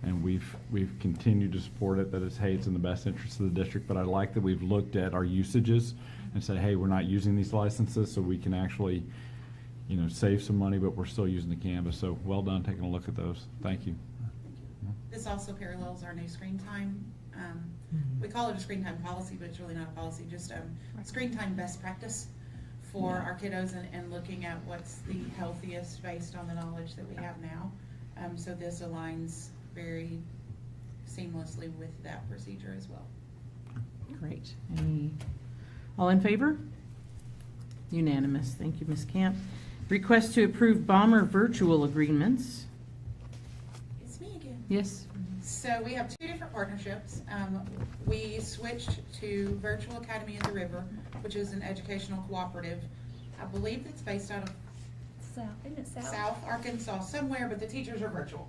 and we've continued to support it, that it's, hey, it's in the best interest of the district, but I like that we've looked at our usages and said, hey, we're not using these licenses, so we can actually, you know, save some money, but we're still using the Canvas. So well done taking a look at those. Thank you. This also parallels our new screen time. We call it a screen time policy, but it's really not a policy, just screen time best practice for our kiddos and looking at what's the healthiest based on the knowledge that we have now. So this aligns very seamlessly with that procedure as well. Great. All in favor? Unanimous. Thank you, Ms. Camp. Request to approve Bomber virtual agreements. It's me again. Yes. So we have 2 different partnerships. We switched to Virtual Academy at the River, which is an educational cooperative. I believe it's based out of South Arkansas somewhere, but the teachers are virtual.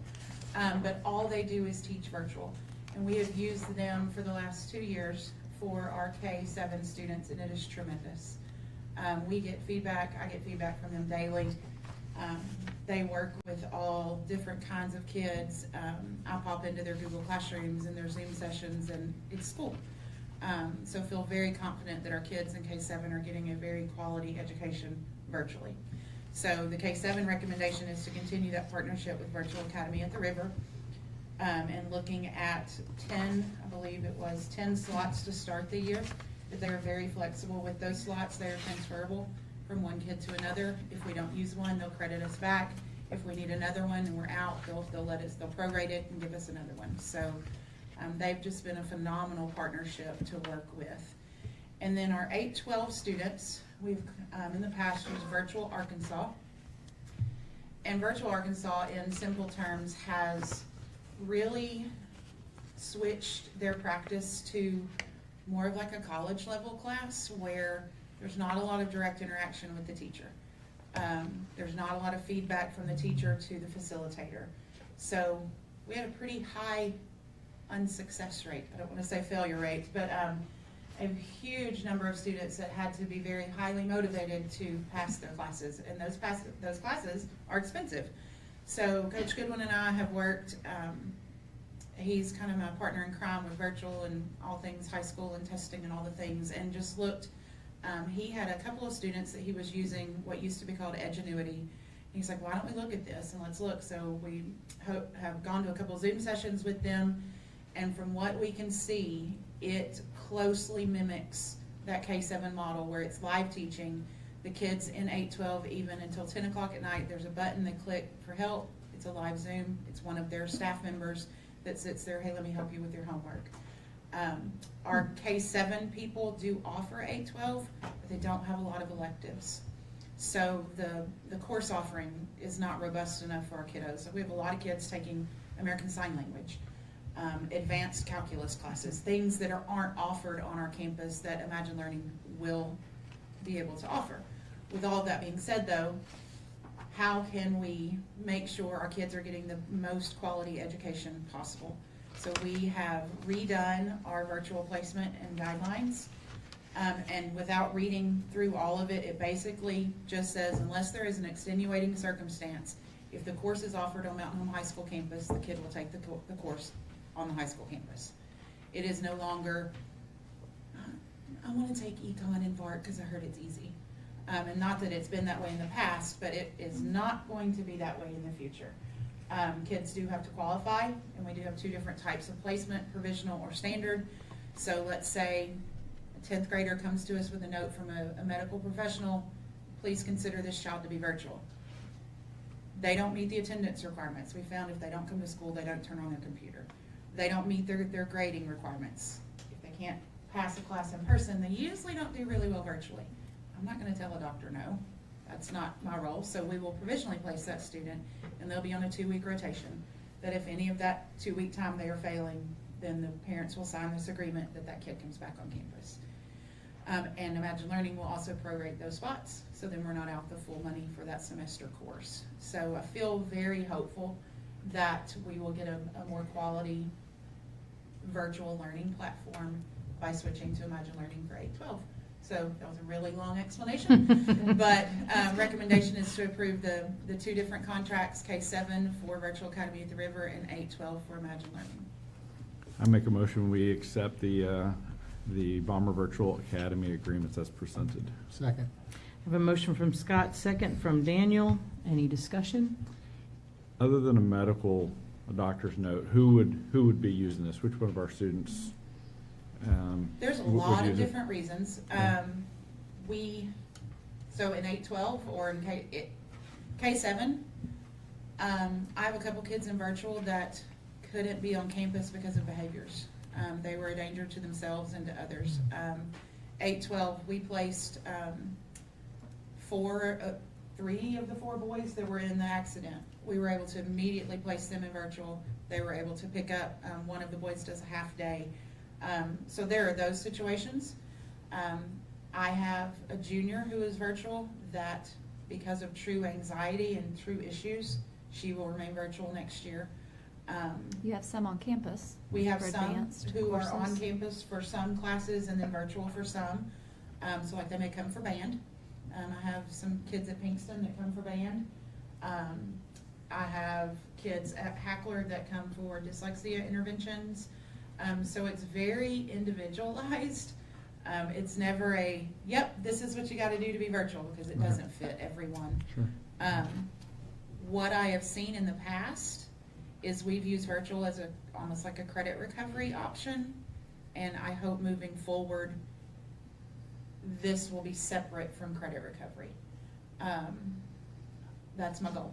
But all they do is teach virtual. And we have used them for the last 2 years for our K-7 students, and it is tremendous. We get feedback, I get feedback from them daily. They work with all different kinds of kids. I pop into their Google Classrooms and their Zoom sessions, and it's school. So feel very confident that our kids in K-7 are getting a very quality education virtually. So the K-7 recommendation is to continue that partnership with Virtual Academy at the River, and looking at 10, I believe it was 10 slots to start the year. But they're very flexible with those slots. They are transferable from one kid to another. If we don't use one, they'll credit us back. If we need another one and we're out, they'll let us, they'll prorate it and give us another one. So they've just been a phenomenal partnership to work with. And then our 8-12 students, we've in the past used Virtual Arkansas. And Virtual Arkansas, in simple terms, has really switched their practice to more of like a college level class where there's not a lot of direct interaction with the teacher. There's not a lot of feedback from the teacher to the facilitator. So we had a pretty high unsuccess rate. I don't want to say failure rate, but a huge number of students that had to be very highly motivated to pass their classes, and those classes are expensive. So Coach Goodwin and I have worked, he's kind of my partner in crime with virtual and all things high school and testing and all the things, and just looked, he had a couple of students that he was using what used to be called Edgenuity. He's like, why don't we look at this and let's look. So we have gone to a couple of Zoom sessions with them, and from what we can see, it closely mimics that K-7 model where it's live teaching. The kids in 8-12, even until 10 o'clock at night, there's a button they click for help. It's a live Zoom. It's one of their staff members that sits there, hey, let me help you with your homework. Our K-7 people do offer 8-12, but they don't have a lot of electives. So the course offering is not robust enough for our kiddos. So we have a lot of kids taking American Sign Language, advanced calculus classes, things that aren't offered on our campus that Imagine Learning will be able to offer. With all that being said though, how can we make sure our kids are getting the most quality education possible? So we have redone our virtual placement and guidelines. And without reading through all of it, it basically just says, unless there is an extenuating circumstance, if the course is offered on Mountain Home High School campus, the kid will take the course on the high school campus. It is no longer, I want to take econ and VART because I heard it's easy. And not that it's been that way in the past, but it is not going to be that way in the future. Kids do have to qualify, and we do have two different types of placement, provisional or standard. So let's say a 10th grader comes to us with a note from a medical professional, please consider this child to be virtual. They don't meet the attendance requirements. We found if they don't come to school, they don't turn on their computer. They don't meet their grading requirements. If they can't pass a class in person, they usually don't do really well virtually. I'm not going to tell a doctor no. That's not my role. So we will provisionally place that student, and they'll be on a 2-week rotation. That if any of that 2-week time they are failing, then the parents will sign this agreement that that kid comes back on campus. And Imagine Learning will also prorate those spots, so then we're not out the full money for that semester course. So I feel very hopeful that we will get a more quality virtual learning platform by switching to Imagine Learning for 8-12. So that was a really long explanation, but recommendation is to approve the 2 different contracts, K-7 for Virtual Academy at the River and 8-12 for Imagine Learning. I make a motion, we accept the Bomber Virtual Academy agreements as presented. Second. I have a motion from Scott, second from Daniel. Any discussion? Other than a doctor's note, who would be using this? Which one of our students? There's a would lot of use it? different reasons. So in 8-12 or in K-7, I have a couple kids in virtual that couldn't be on campus because of behaviors. They were a danger to themselves and to others. 8-12, we placed 3 of the 4 boys that were in the accident. We were able to immediately place them in virtual. They were able to pick up, one of the boys does a half day. So there are those situations. I have a junior who is virtual that because of true anxiety and true issues, she will remain virtual next year. You have some on campus. We have for some advanced who are on courses. campus for some classes and then virtual for some. So like they may come for band. I have some kids at Pinkston that come for band. I have kids at Hackler that come for dyslexia interventions. So it's very individualized. It's never a, yep, this is what you got to do to be virtual, because it doesn't fit everyone. Sure. What I have seen in the past is we've used virtual as almost like a credit recovery option, and I hope moving forward this will be separate from credit recovery. That's my goal.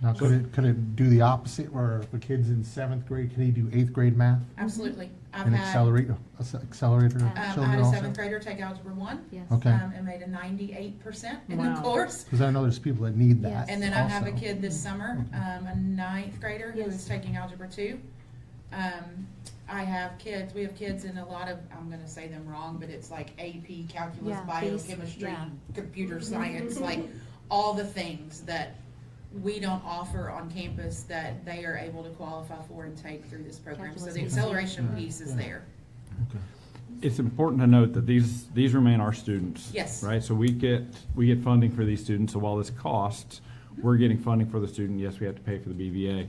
Now, could it do the opposite, where if a kid's in 7th grade, can he do 8th grade math? Absolutely. I've And had, accelerator children I had a also? 7th grader take Algebra 1. Yes. Okay. And made a 98% in the Wow. course. Because I know there's people that need that Yes. And then I have a also. kid this summer, a 9th grader who Yes. is taking Algebra 2. I have kids, we have kids in a lot of, I'm gonna say them wrong, but it's like AP, calculus, Yeah, biochemistry, yeah. computer science, like all the things that we don't offer on campus that they are able to qualify for and take through this program. So the Calculus. acceleration piece is there. It's important to note that these remain our students. Yes. Right, so we get funding for these students, so while this costs, we're getting funding for the student, yes, we have to pay for the BVA.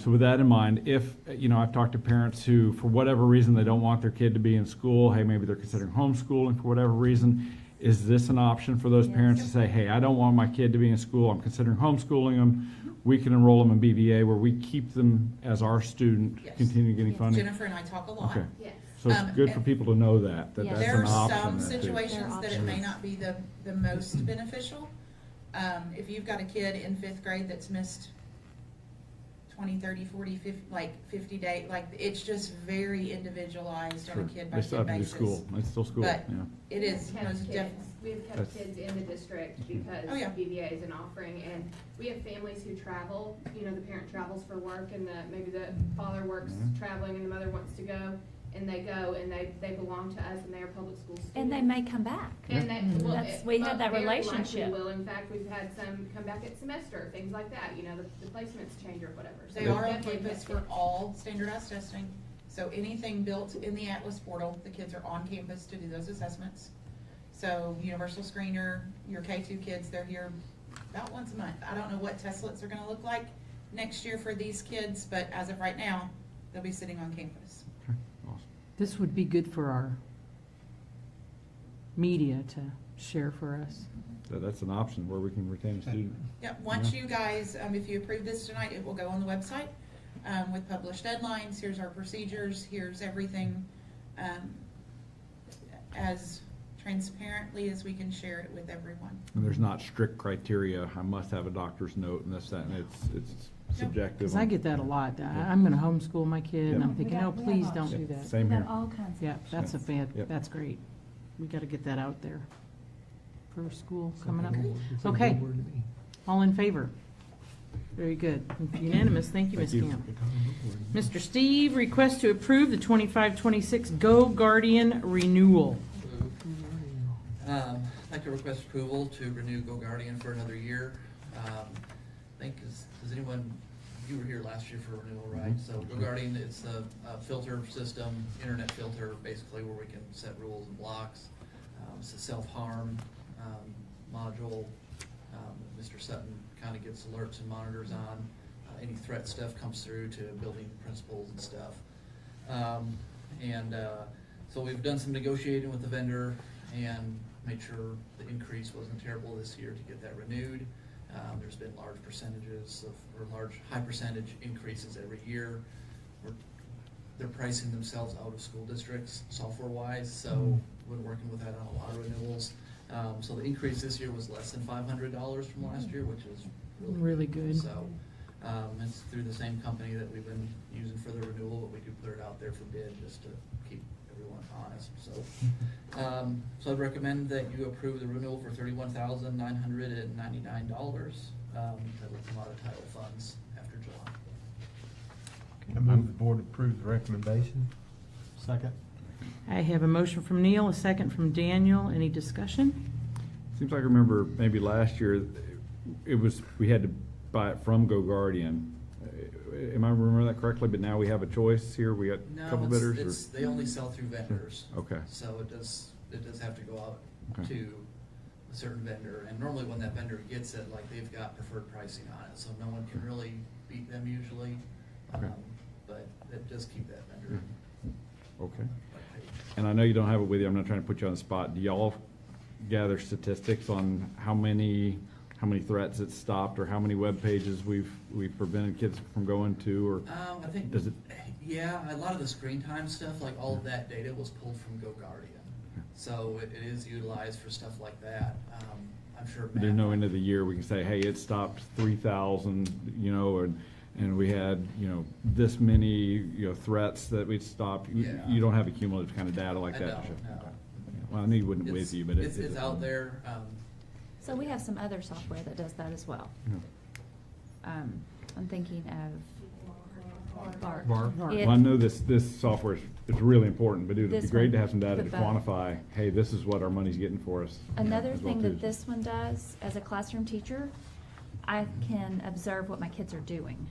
So with that in mind, if, I've talked to parents who, for whatever reason, they don't want their kid to be in school, hey, maybe they're considering homeschooling for whatever reason, is this an option for those parents to say, hey, I don't want my kid to be in school, I'm considering homeschooling them, we can enroll them in BVA where we keep them as our student, Yes. continue getting funding? Jennifer and I talk a lot. Okay. Yes. So it's good for people to know that Yeah. that's There an are option. some there, too. situations that it may not be the most beneficial. If you've got a kid in 5th grade that's missed 20, 30, 40, 50, like 50 days, like it's just very individualized on Sure. a kid by They still kid have to do basis. school, it's still school, But yeah. it is We've kept most kids- definitely. We've kept That's- kids in the district because Oh, yeah. BVA is an offering, and we have families who travel, the parent travels for work, and maybe the father works Mhm. traveling and the mother wants to go, and they go, and they belong to us, and they are public school students. And they may come back. And they, well, That's- we had that very likely relationship. will. In fact, we've had some come back at semester, things like that, the placements change or whatever. So They we've are on definitely campus kept for all standardized testing. So anything built in the Atlas portal, the kids are on campus to do those assessments. So universal screener, your K2 kids, they're here about once a month. I don't know what test lists are gonna look like next year for these kids, but as of right now, they'll be sitting on campus. This would be good for our media to share for us. That's an option where we can retain a student. Yeah, once you guys, if you approve this tonight, it will go on the website, with published deadlines, here's our procedures, here's everything, as transparently as we can share it with everyone. And there's not strict criteria, I must have a doctor's note and this, that, and it's subjective. Because I get that a lot. I'm gonna homeschool my kid, and I'm thinking, no, please don't do that. Same here. All kinds of. Yeah, that's a bad, Yep. that's great. We gotta get that out there for school coming up. It's a Okay, good word to me. all in favor? Very good. Unanimous. Thank you, Ms. Thank you. Camp. Mr. Steve, request to approve the 25-26 Go Guardian renewal. I'd like to request approval to renew Go Guardian for another year. I think, does anyone, you were here last year for renewal, right? Mhm. So Go Guardian, it's a filter system, internet filter, basically where we can set rules and blocks. It's a self-harm module. Mr. Sutton kind of gets alerts and monitors on. Any threat stuff comes through to building principals and stuff. So we've done some negotiating with the vendor and made sure the increase wasn't terrible this year to get that renewed. There's been large percentages high percentage increases every year. They're pricing themselves out of school districts software-wise, so we're working with that on a lot of renewals. So the increase this year was less than $500 from last year, which is Really good. So it's through the same company that we've been using for the renewal, but we do put it out there for bid just to keep everyone honest. So I'd recommend that you approve the renewal for $31,999. That will come out of title funds after July. I move the board approve the recommendation. Second. I have a motion from Neil, a second from Daniel. Any discussion? Seems like I remember maybe last year, we had to buy it from Go Guardian. Am I remembering that correctly? But now we have a choice here, we got a couple bidders? They only sell through vendors. Okay. So it does have to go out Okay. to a certain vendor, and normally when that vendor gets it, like, they've got preferred pricing on it, so no one can really beat them usually. Okay. But it does keep that vendor. Okay. And I know you don't have it with you, I'm not trying to put you on the spot. Do y'all gather statistics on how many threats it's stopped, or how many web pages we've prevented kids from going to, or I think, does it? yeah, a lot of the screen time stuff, like all of that data was pulled from Go Guardian. So it is utilized for stuff like that. I'm sure There's no Matt- end of the year, we can say, hey, it stopped 3,000, you know, and we had, you know, this many, you know, threats that we'd stopped. Yeah. You don't have a cumulative kind of data like I that. don't, no. Well, I knew you wouldn't It's- with you, but It's out there. So we have some other software that does that as well. Yeah. I'm thinking of BART. Well, It- I know this software is really important, but it would be This great one, to have some data to but both. quantify, hey, this is what our money's getting for us. Another as well, thing too. that this one does, as a classroom teacher, I can observe what my kids are doing.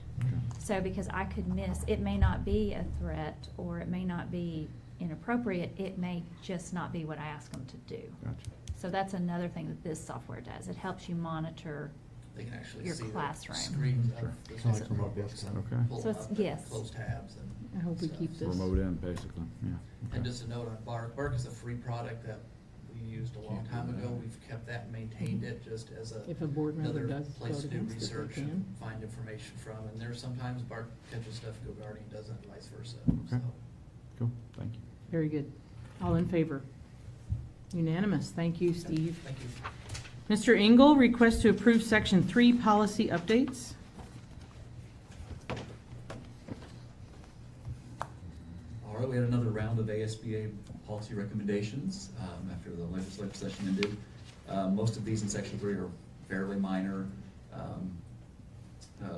So because I could miss, it may not be a threat or it may not be inappropriate, it may just not be what I ask them to do. Gotcha. So that's another thing that this software does. It helps you monitor They can actually your see the classroom. screens Sure. of the Sounds specific like notebooks and Okay. pull So it's- up and yes. close tabs and. I hope we stuff. keep this. Remote in, basically, yeah. And just a note on Bark, Bark is a free product that we used a long time ago. We've kept that and maintained it just as If a board member another does place vote to do against it, they research can. and find information from. And there's sometimes Bark catches stuff GoGuardian doesn't, and vice versa. Okay. So, Cool, thank you. Very good. All in favor? Unanimous. Thank you, Steve. thank you. Mr. Engel, request to approve Section 3 policy updates. All right, we had another round of ASBA policy recommendations after the legislative session ended. Most of these in Section 3 are fairly minor.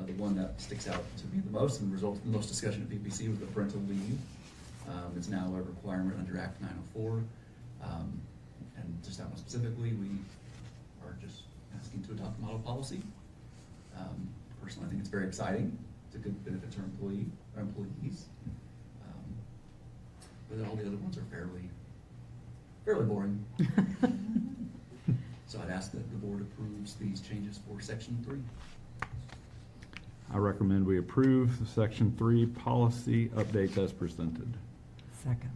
The one that sticks out to me the most and resulted in the most discussion at PPC was the parental leave. It's now a requirement under Act 904. And just that one specifically, we are just asking to adopt a model policy. Personally, I think it's very exciting. It's a good benefit to our employees. But then all the other ones are fairly boring. So I'd ask that the board approves these changes for Section 3. I recommend we approve the Section 3 policy updates as presented. Second.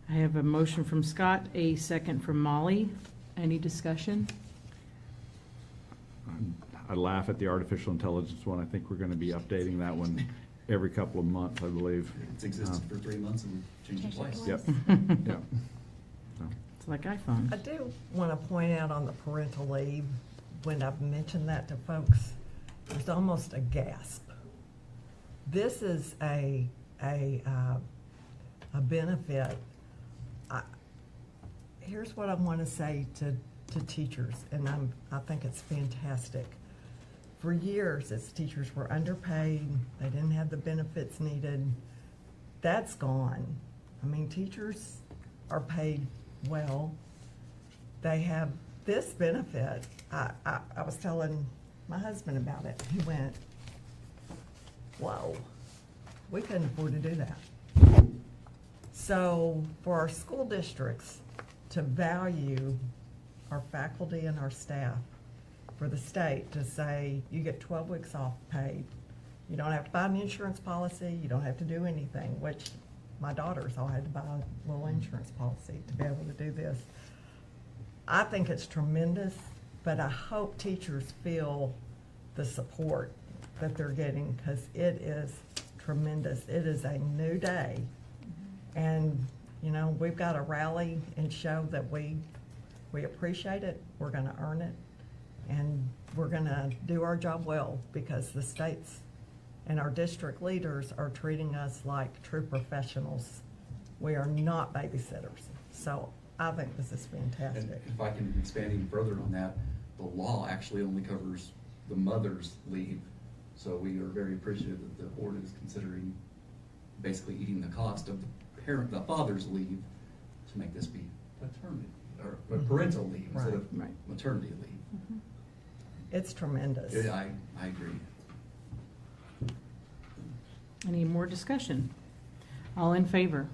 I have a motion from Scott, a second from Molly. Any discussion? I laugh at the artificial intelligence one. I think we're going to be updating that one every couple of months, I believe. It's existed for 3 months and we've changed it twice. Yep, yep. So, It's like iPhone. I do want to point out on the parental leave, when I've mentioned that to folks, there's almost a gasp. This is a benefit. Here's what I want to say to teachers, and I think it's fantastic. For years, as teachers were underpaid, they didn't have the benefits needed. That's gone. I mean, teachers are paid well. They have this benefit. I was telling my husband about it. He went, whoa, we couldn't afford to do that. So for our school districts to value our faculty and our staff, for the state to say, you get 12 weeks off paid. You don't have to buy an insurance policy, you don't have to do anything, which my daughters all had to buy a little insurance policy to be able to do this. I think it's tremendous, but I hope teachers feel the support that they're getting, because it is tremendous. It is a new day. And, you know, we've got to rally and show that we appreciate it, we're gonna earn it, and we're gonna do our job well, because the states and our district leaders are treating us like true professionals. We are not babysitters. So I think this is And fantastic. if I can expand even further on that, the law actually only covers the mother's leave. So we are very appreciative that the board is considering basically eating the cost of the father's leave to make this be paternity, or parental leave instead of Right. maternity leave. It's tremendous. I agree. Any more discussion? All in favor?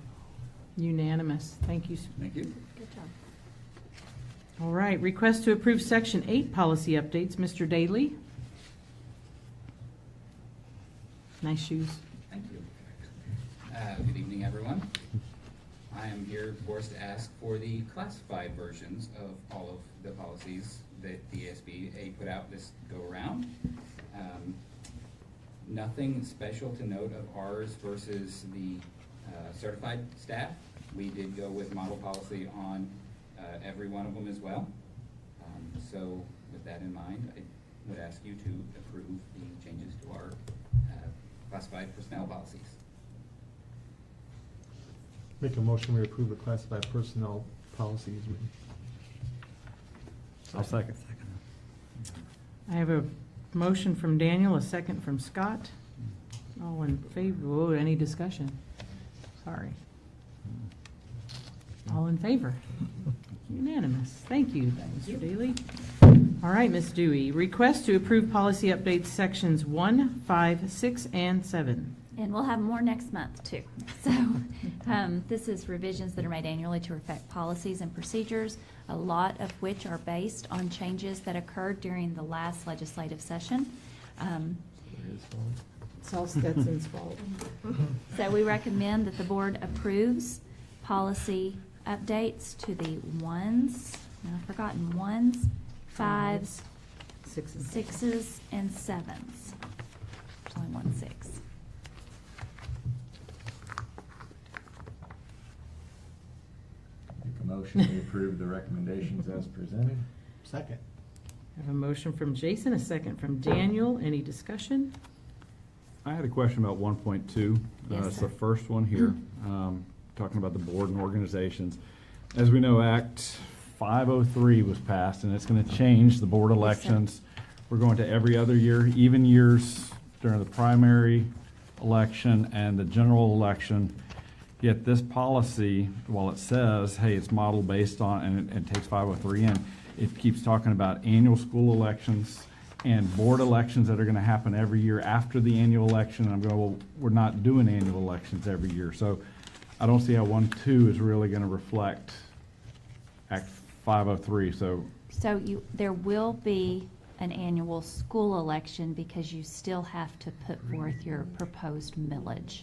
Unanimous. Thank you. Thank you. Good job. All right, request to approve Section 8 policy updates. Mr. Daly? Nice shoes. Thank you. Good evening, everyone. I am here, of course, to ask for the classified versions of all of the policies that the SBA put out this go-around. Nothing special to note of ours versus the certified staff. We did go with model policy on every one of them as well. So with that in mind, I would ask you to approve the changes to our classified personnel policies. Make a motion, we approve the classified personnel policies. I'll second. I have a motion from Daniel, a second from Scott. All in favor, oh, any discussion? Sorry. All in favor? Unanimous. Thank you, Mr. Daly. All right, Ms. Dewey, request to approve policy updates sections 1, 5, 6, and 7. And we'll have more next month, too. So this is revisions that are made annually to affect policies and procedures, a lot of which are based on changes that occurred during the last legislative session. It's all Stetson's fault. So we recommend that the board approves policy updates to the 1s, and I've forgotten 1s, 5s, 6s, and 7s. There's only 1 6. Make a motion, we approve the recommendations as presented. Second. I have a motion from Jason, a second from Daniel. Any discussion? I had a question about 1.2. Yes, It's sir. the first one here, talking about the board and organizations. As we know, Act 503 was passed, and it's going to change the board elections. We're going to every other year, even years during the primary election and the general election. Yet this policy, while it says, hey, it's modeled based on, and it takes 503 in, it keeps talking about annual school elections and board elections that are going to happen every year after the annual election. And I'm going, well, we're not doing annual elections every year. So I don't see how 1.2 is really going to reflect Act 503. So There will be an annual school election because you still have to put forth your proposed millage.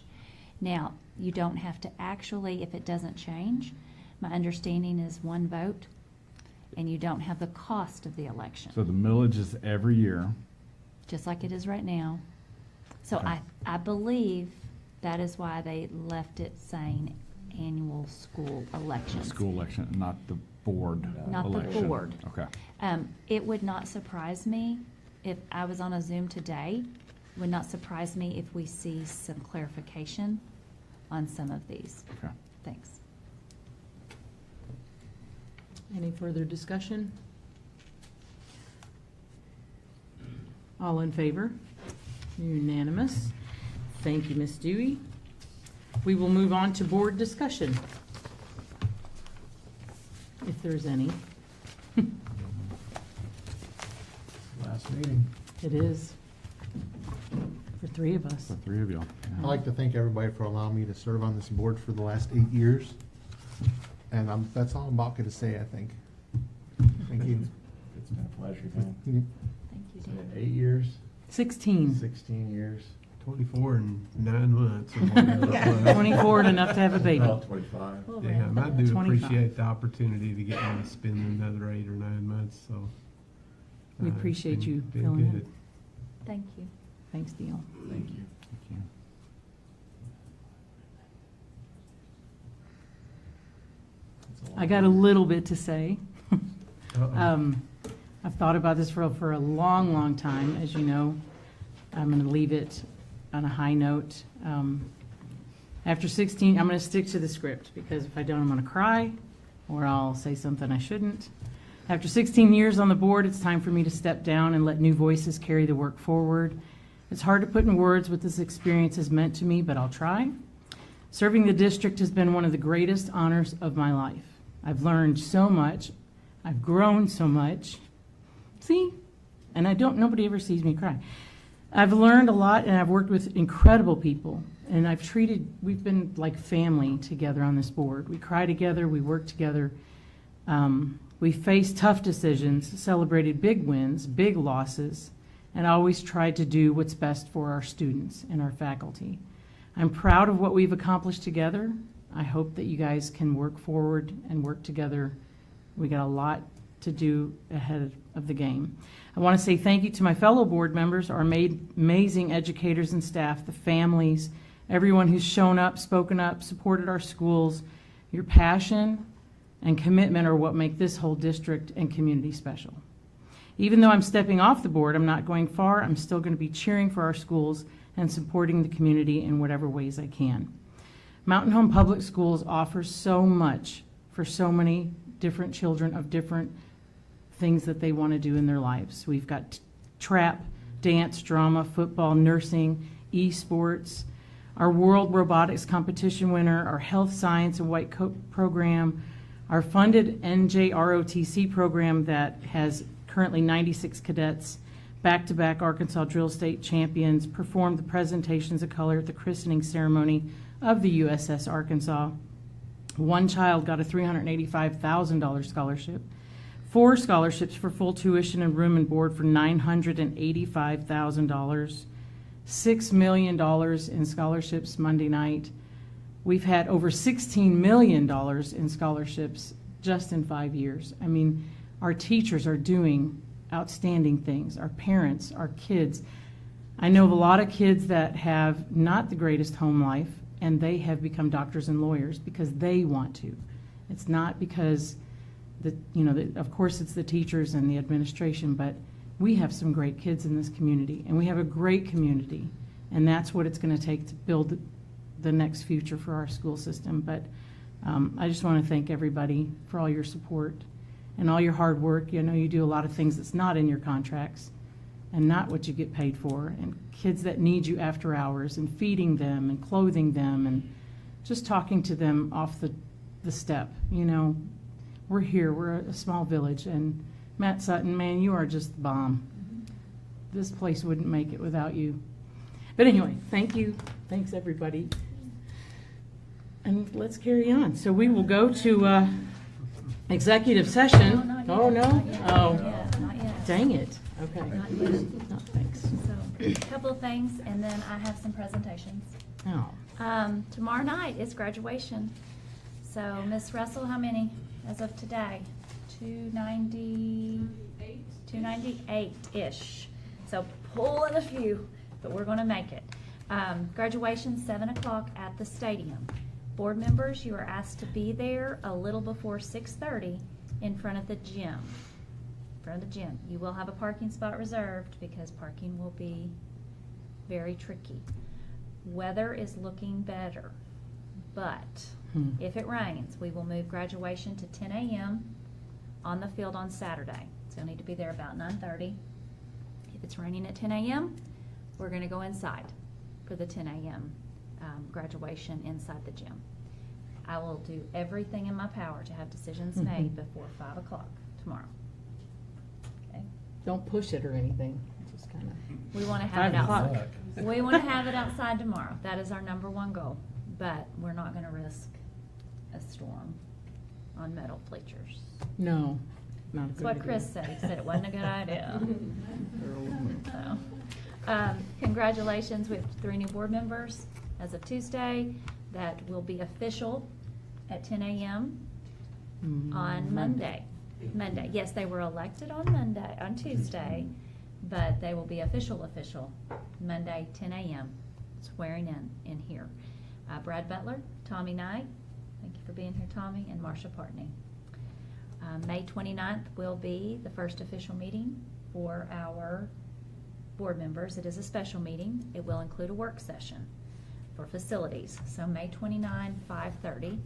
Now, you don't have to actually, if it doesn't change, my understanding is 1 vote, and you don't have the cost of the election, the millage is every year. just like it is right now. So Okay. I believe that is why they left it saying annual school elections. School election, not the board Not the election. board. Okay. It would not surprise me if I was on a Zoom today, would not surprise me if we see some clarification on some of these. Okay. Thanks. Any further discussion? All in favor? Unanimous. Thank you, Ms. Dewey. We will move on to board discussion, if there's any. Last meeting. It is. For 3 of us. The 3 of y'all. I'd like to thank everybody for allowing me to serve on this board for the last 8 years. And that's all I'm about to say, I think. Thank you. It's been a pleasure, man. Thank you, So, Dan. 8 years, 16. 16 years. 24 and 9 months. or whatever it was. 24 and enough to have a baby. Well, 25. We'll Yeah, round and I up do 25. appreciate the opportunity to get to spend another 8 or 9 months, so. We it's appreciate been- you been filling in. good. Thank you. Thanks, Neil. Thank you. Thank you. It's a long I got a year. little bit to say. Uh-oh. I've thought about this for a long, long time, as you know. I'm going to leave it on a high note. After 16, I'm going to stick to the script, because if I don't, I'm going to cry, or I'll say something I shouldn't. After 16 years on the board, it's time for me to step down and let new voices carry the work forward. It's hard to put in words what this experience has meant to me, but I'll try. Serving the district has been one of the greatest honors of my life. I've learned so much. I've grown so much. See? And nobody ever sees me cry. I've learned a lot, and I've worked with incredible people. And we've been like family together on this board. We cry together, we work together. We faced tough decisions, celebrated big wins, big losses, and always tried to do what's best for our students and our faculty. I'm proud of what we've accomplished together. I hope that you guys can work forward and work together. We got a lot to do ahead of the game. I want to say thank you to my fellow board members, our amazing educators and staff, the families, everyone who's shown up, spoken up, supported our schools. Your passion and commitment are what make this whole district and community special. Even though I'm stepping off the board, I'm not going far. I'm still going to be cheering for our schools and supporting the community in whatever ways I can. Mountain Home Public Schools offers so much for so many different children of different things that they want to do in their lives. We've got trap, dance, drama, football, nursing, esports, our World Robotics Competition winner, our Health Science and White Coat program, our funded NJROTC program that has currently 96 cadets, back-to-back Arkansas Drill State champions, performed the presentations of color at the christening ceremony of the USS Arkansas. One child got a $385,000 scholarship. 4 scholarships for full tuition and room and board for $985,000. $6 million in scholarships Monday night. We've had over $16 million in scholarships just in 5 years. I mean, our teachers are doing outstanding things. Our parents, our kids. I know of a lot of kids that have not the greatest home life, and they have become doctors and lawyers because they want to. It's not because, of course it's the teachers and the administration, but we have some great kids in this community, and we have a great community, and that's what it's going to take to build the next future for our school system. But I just want to thank everybody for all your support and all your hard work. You know, you do a lot of things that's not in your contracts and not what you get paid for, and kids that need you after hours, and feeding them and clothing them and just talking to them off the step. You know, we're here, we're a small village, and Matt Sutton, man, you are just the bomb. This place wouldn't make it without you. But anyway, thank you. Thanks, everybody. And let's carry on. So we will go to executive session. No, not yet. Oh, no? Not Oh, yet, not yet. dang it. Okay. Not yet. No, thanks. So, a couple of things, and then I have some presentations. Oh. Tomorrow night is graduation. So, Miss Russell, how many as of today? 298-ish. So pull in a few, but we're going to make it. Graduation 7 o'clock at the stadium. Board members, you are asked to be there a little before 6:30 in front of the gym. You will have a parking spot reserved because parking will be very tricky. Weather is looking better, but if it rains, we will move graduation to 10 a.m. on the field on Saturday. So you'll need to be there about 9:30. If it's raining at 10 a.m., we're going to go inside for the 10 a.m. Graduation inside the gym. I will do everything in my power to have decisions made before 5 o'clock tomorrow. Okay? Don't push it or anything. Just kind of. We want to have it 5 o'clock. outside. We want to have it outside tomorrow. That is our #1 goal. But we're not going to risk a storm on metal bleachers. No, not a That's good what idea. Chris said. He said it wasn't a good idea. So, congratulations, we have 3 new board members as of Tuesday. That will be official at 10 a.m. on Monday. Yes, they were elected on Tuesday, but they will be official Monday, 10 a.m. swearing in here. Brad Butler, Tommy Knight, thank you for being here, Tommy, and Marsha Partney. May 29th will be the first official meeting for our board members. It is a special meeting. It will include a work session for facilities. So May 29, 5:30.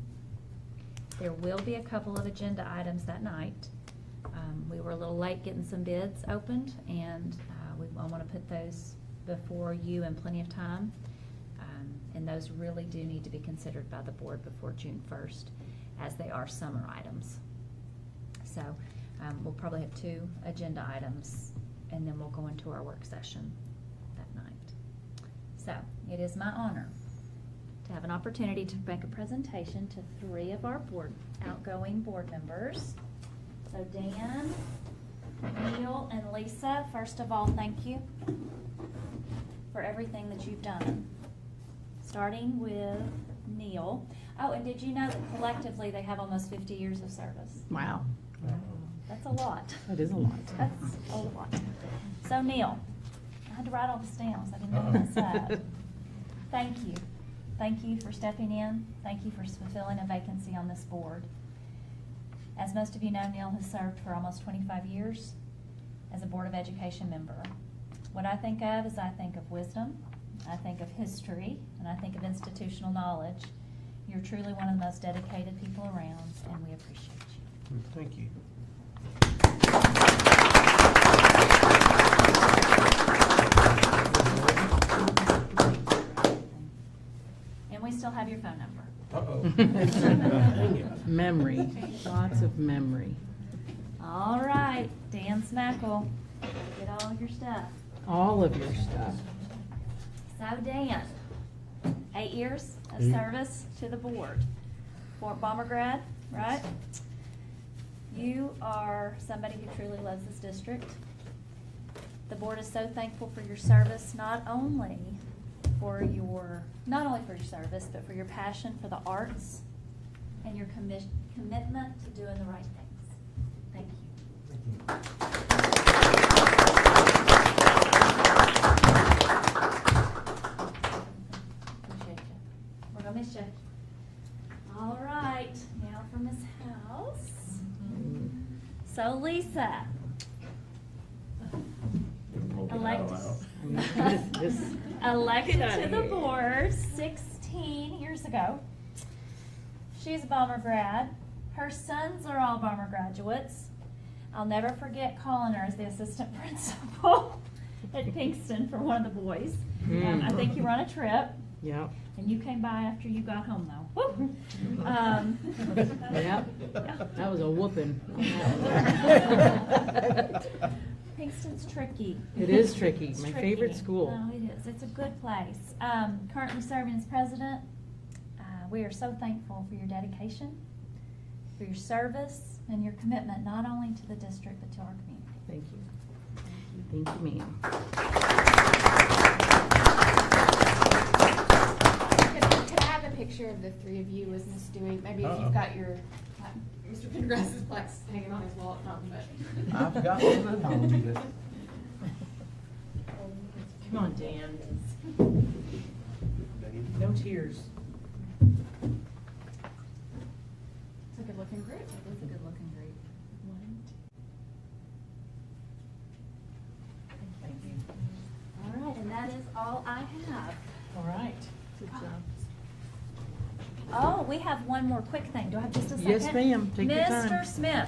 There will be a couple of agenda items that night. We were a little late getting some bids opened, and I want to put those before you in plenty of time. And those really do need to be considered by the board before June 1st, as they are summer items. So we'll probably have 2 agenda items, and then we'll go into our work session that night. So it is my honor to have an opportunity to make a presentation to 3 of our outgoing board members. So Dan, Neil, and Lisa, first of all, thank you for everything that you've done. Starting with Neil. Oh, and did you know that collectively they have almost 50 years of service? Wow. That's a lot. That is a lot. That's a lot. So Neil, I had to write all this down, so I didn't know what I said. Thank you. Thank you for stepping in. Thank you for fulfilling a vacancy on this board. As most of you know, Neil has served for almost 25 years. as a Board of Education member. What I think of is I think of wisdom, I think of history, and I think of institutional knowledge. You're truly one of the most dedicated people around, and we appreciate you. Thank you. And we still have your phone number. Memory, lots of memory. All right, Dan Smackle, get all your stuff. All of your stuff. So Dan, 8 years of 8. service to the board. Fort Bomber grad, right? You are somebody who truly loves this district. The board is so thankful for your service, not only for your service, but for your passion for the arts and your commitment to doing the right things. Thank you. Appreciate you. We're gonna miss you. All right, now for Ms. House. So Lisa. Elected to the board 16 years ago. She's a Bomber grad. Her sons are all Bomber graduates. I'll never forget calling her as the assistant principal at Pinkston for one of the boys. I think you were on a trip. Yep. And you came by after you got home, though. Woo! Yep. That was a whooping. Pinkston's tricky. It is tricky. It's My tricky. favorite school. No, it is. It's a good place. Currently serving as president. We are so thankful for your dedication, for your service, and your commitment not only to the district but to our community. Thank you. Thank you, ma'am. Could I have a picture of the three of you as Miss doing? Maybe if you've got your Mr. Pendergrass's plaques hanging on his wall at home, but I've got one at home. Come on, Dan. No tears. it's a good looking group. It is a good looking group. Thank you. All right, and that is all I have. All right. Good job. Oh, we have one more quick thing. Do I have just a second? Yes, ma'am. Take your time. Mr. Smith,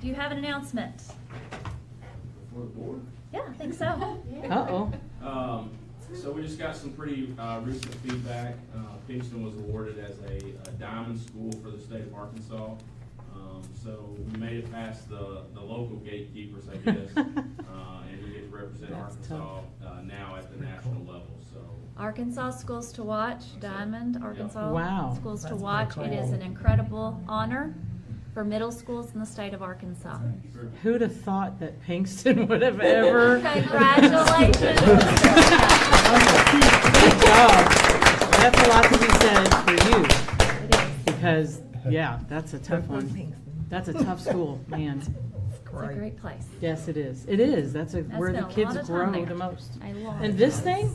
do you have an announcement? For the board? Yeah, I think so. Uh-oh. So we just got some pretty recent feedback. Pinkston was awarded as a diamond school for the state of Arkansas. So we made it past the local gatekeepers, I guess, and we get to represent Arkansas now at the national level. So Arkansas Schools to Watch, Diamond, Arkansas Wow. Schools to That's Watch. pretty It is cool. an incredible honor for middle schools in the state of Arkansas. Who'd have thought that Pinkston would have ever? Congratulations. Good job. That's a lot to be said for you. Because, yeah, that's a tough one. That's a tough school, man. It's a great place. Yes, it is. It is. That's where the spent a kids lot of grow time there. the most. A lot And of this time. thing?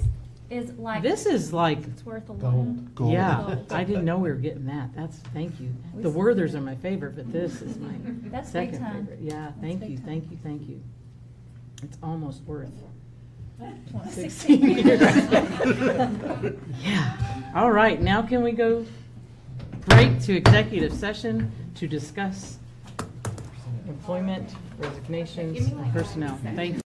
Is like This is like it's worth a lot. Gold. Yeah, Gold. I didn't know we were getting that. Thank you. We The s- Werthers are my favorite, but this is my That's big second time. favorite. Yeah, That's thank big you, time. thank you, thank you. It's almost worth 16 years. Yeah. All right, now can we go break to executive session to discuss employment, resignations, and personnel? Thank you.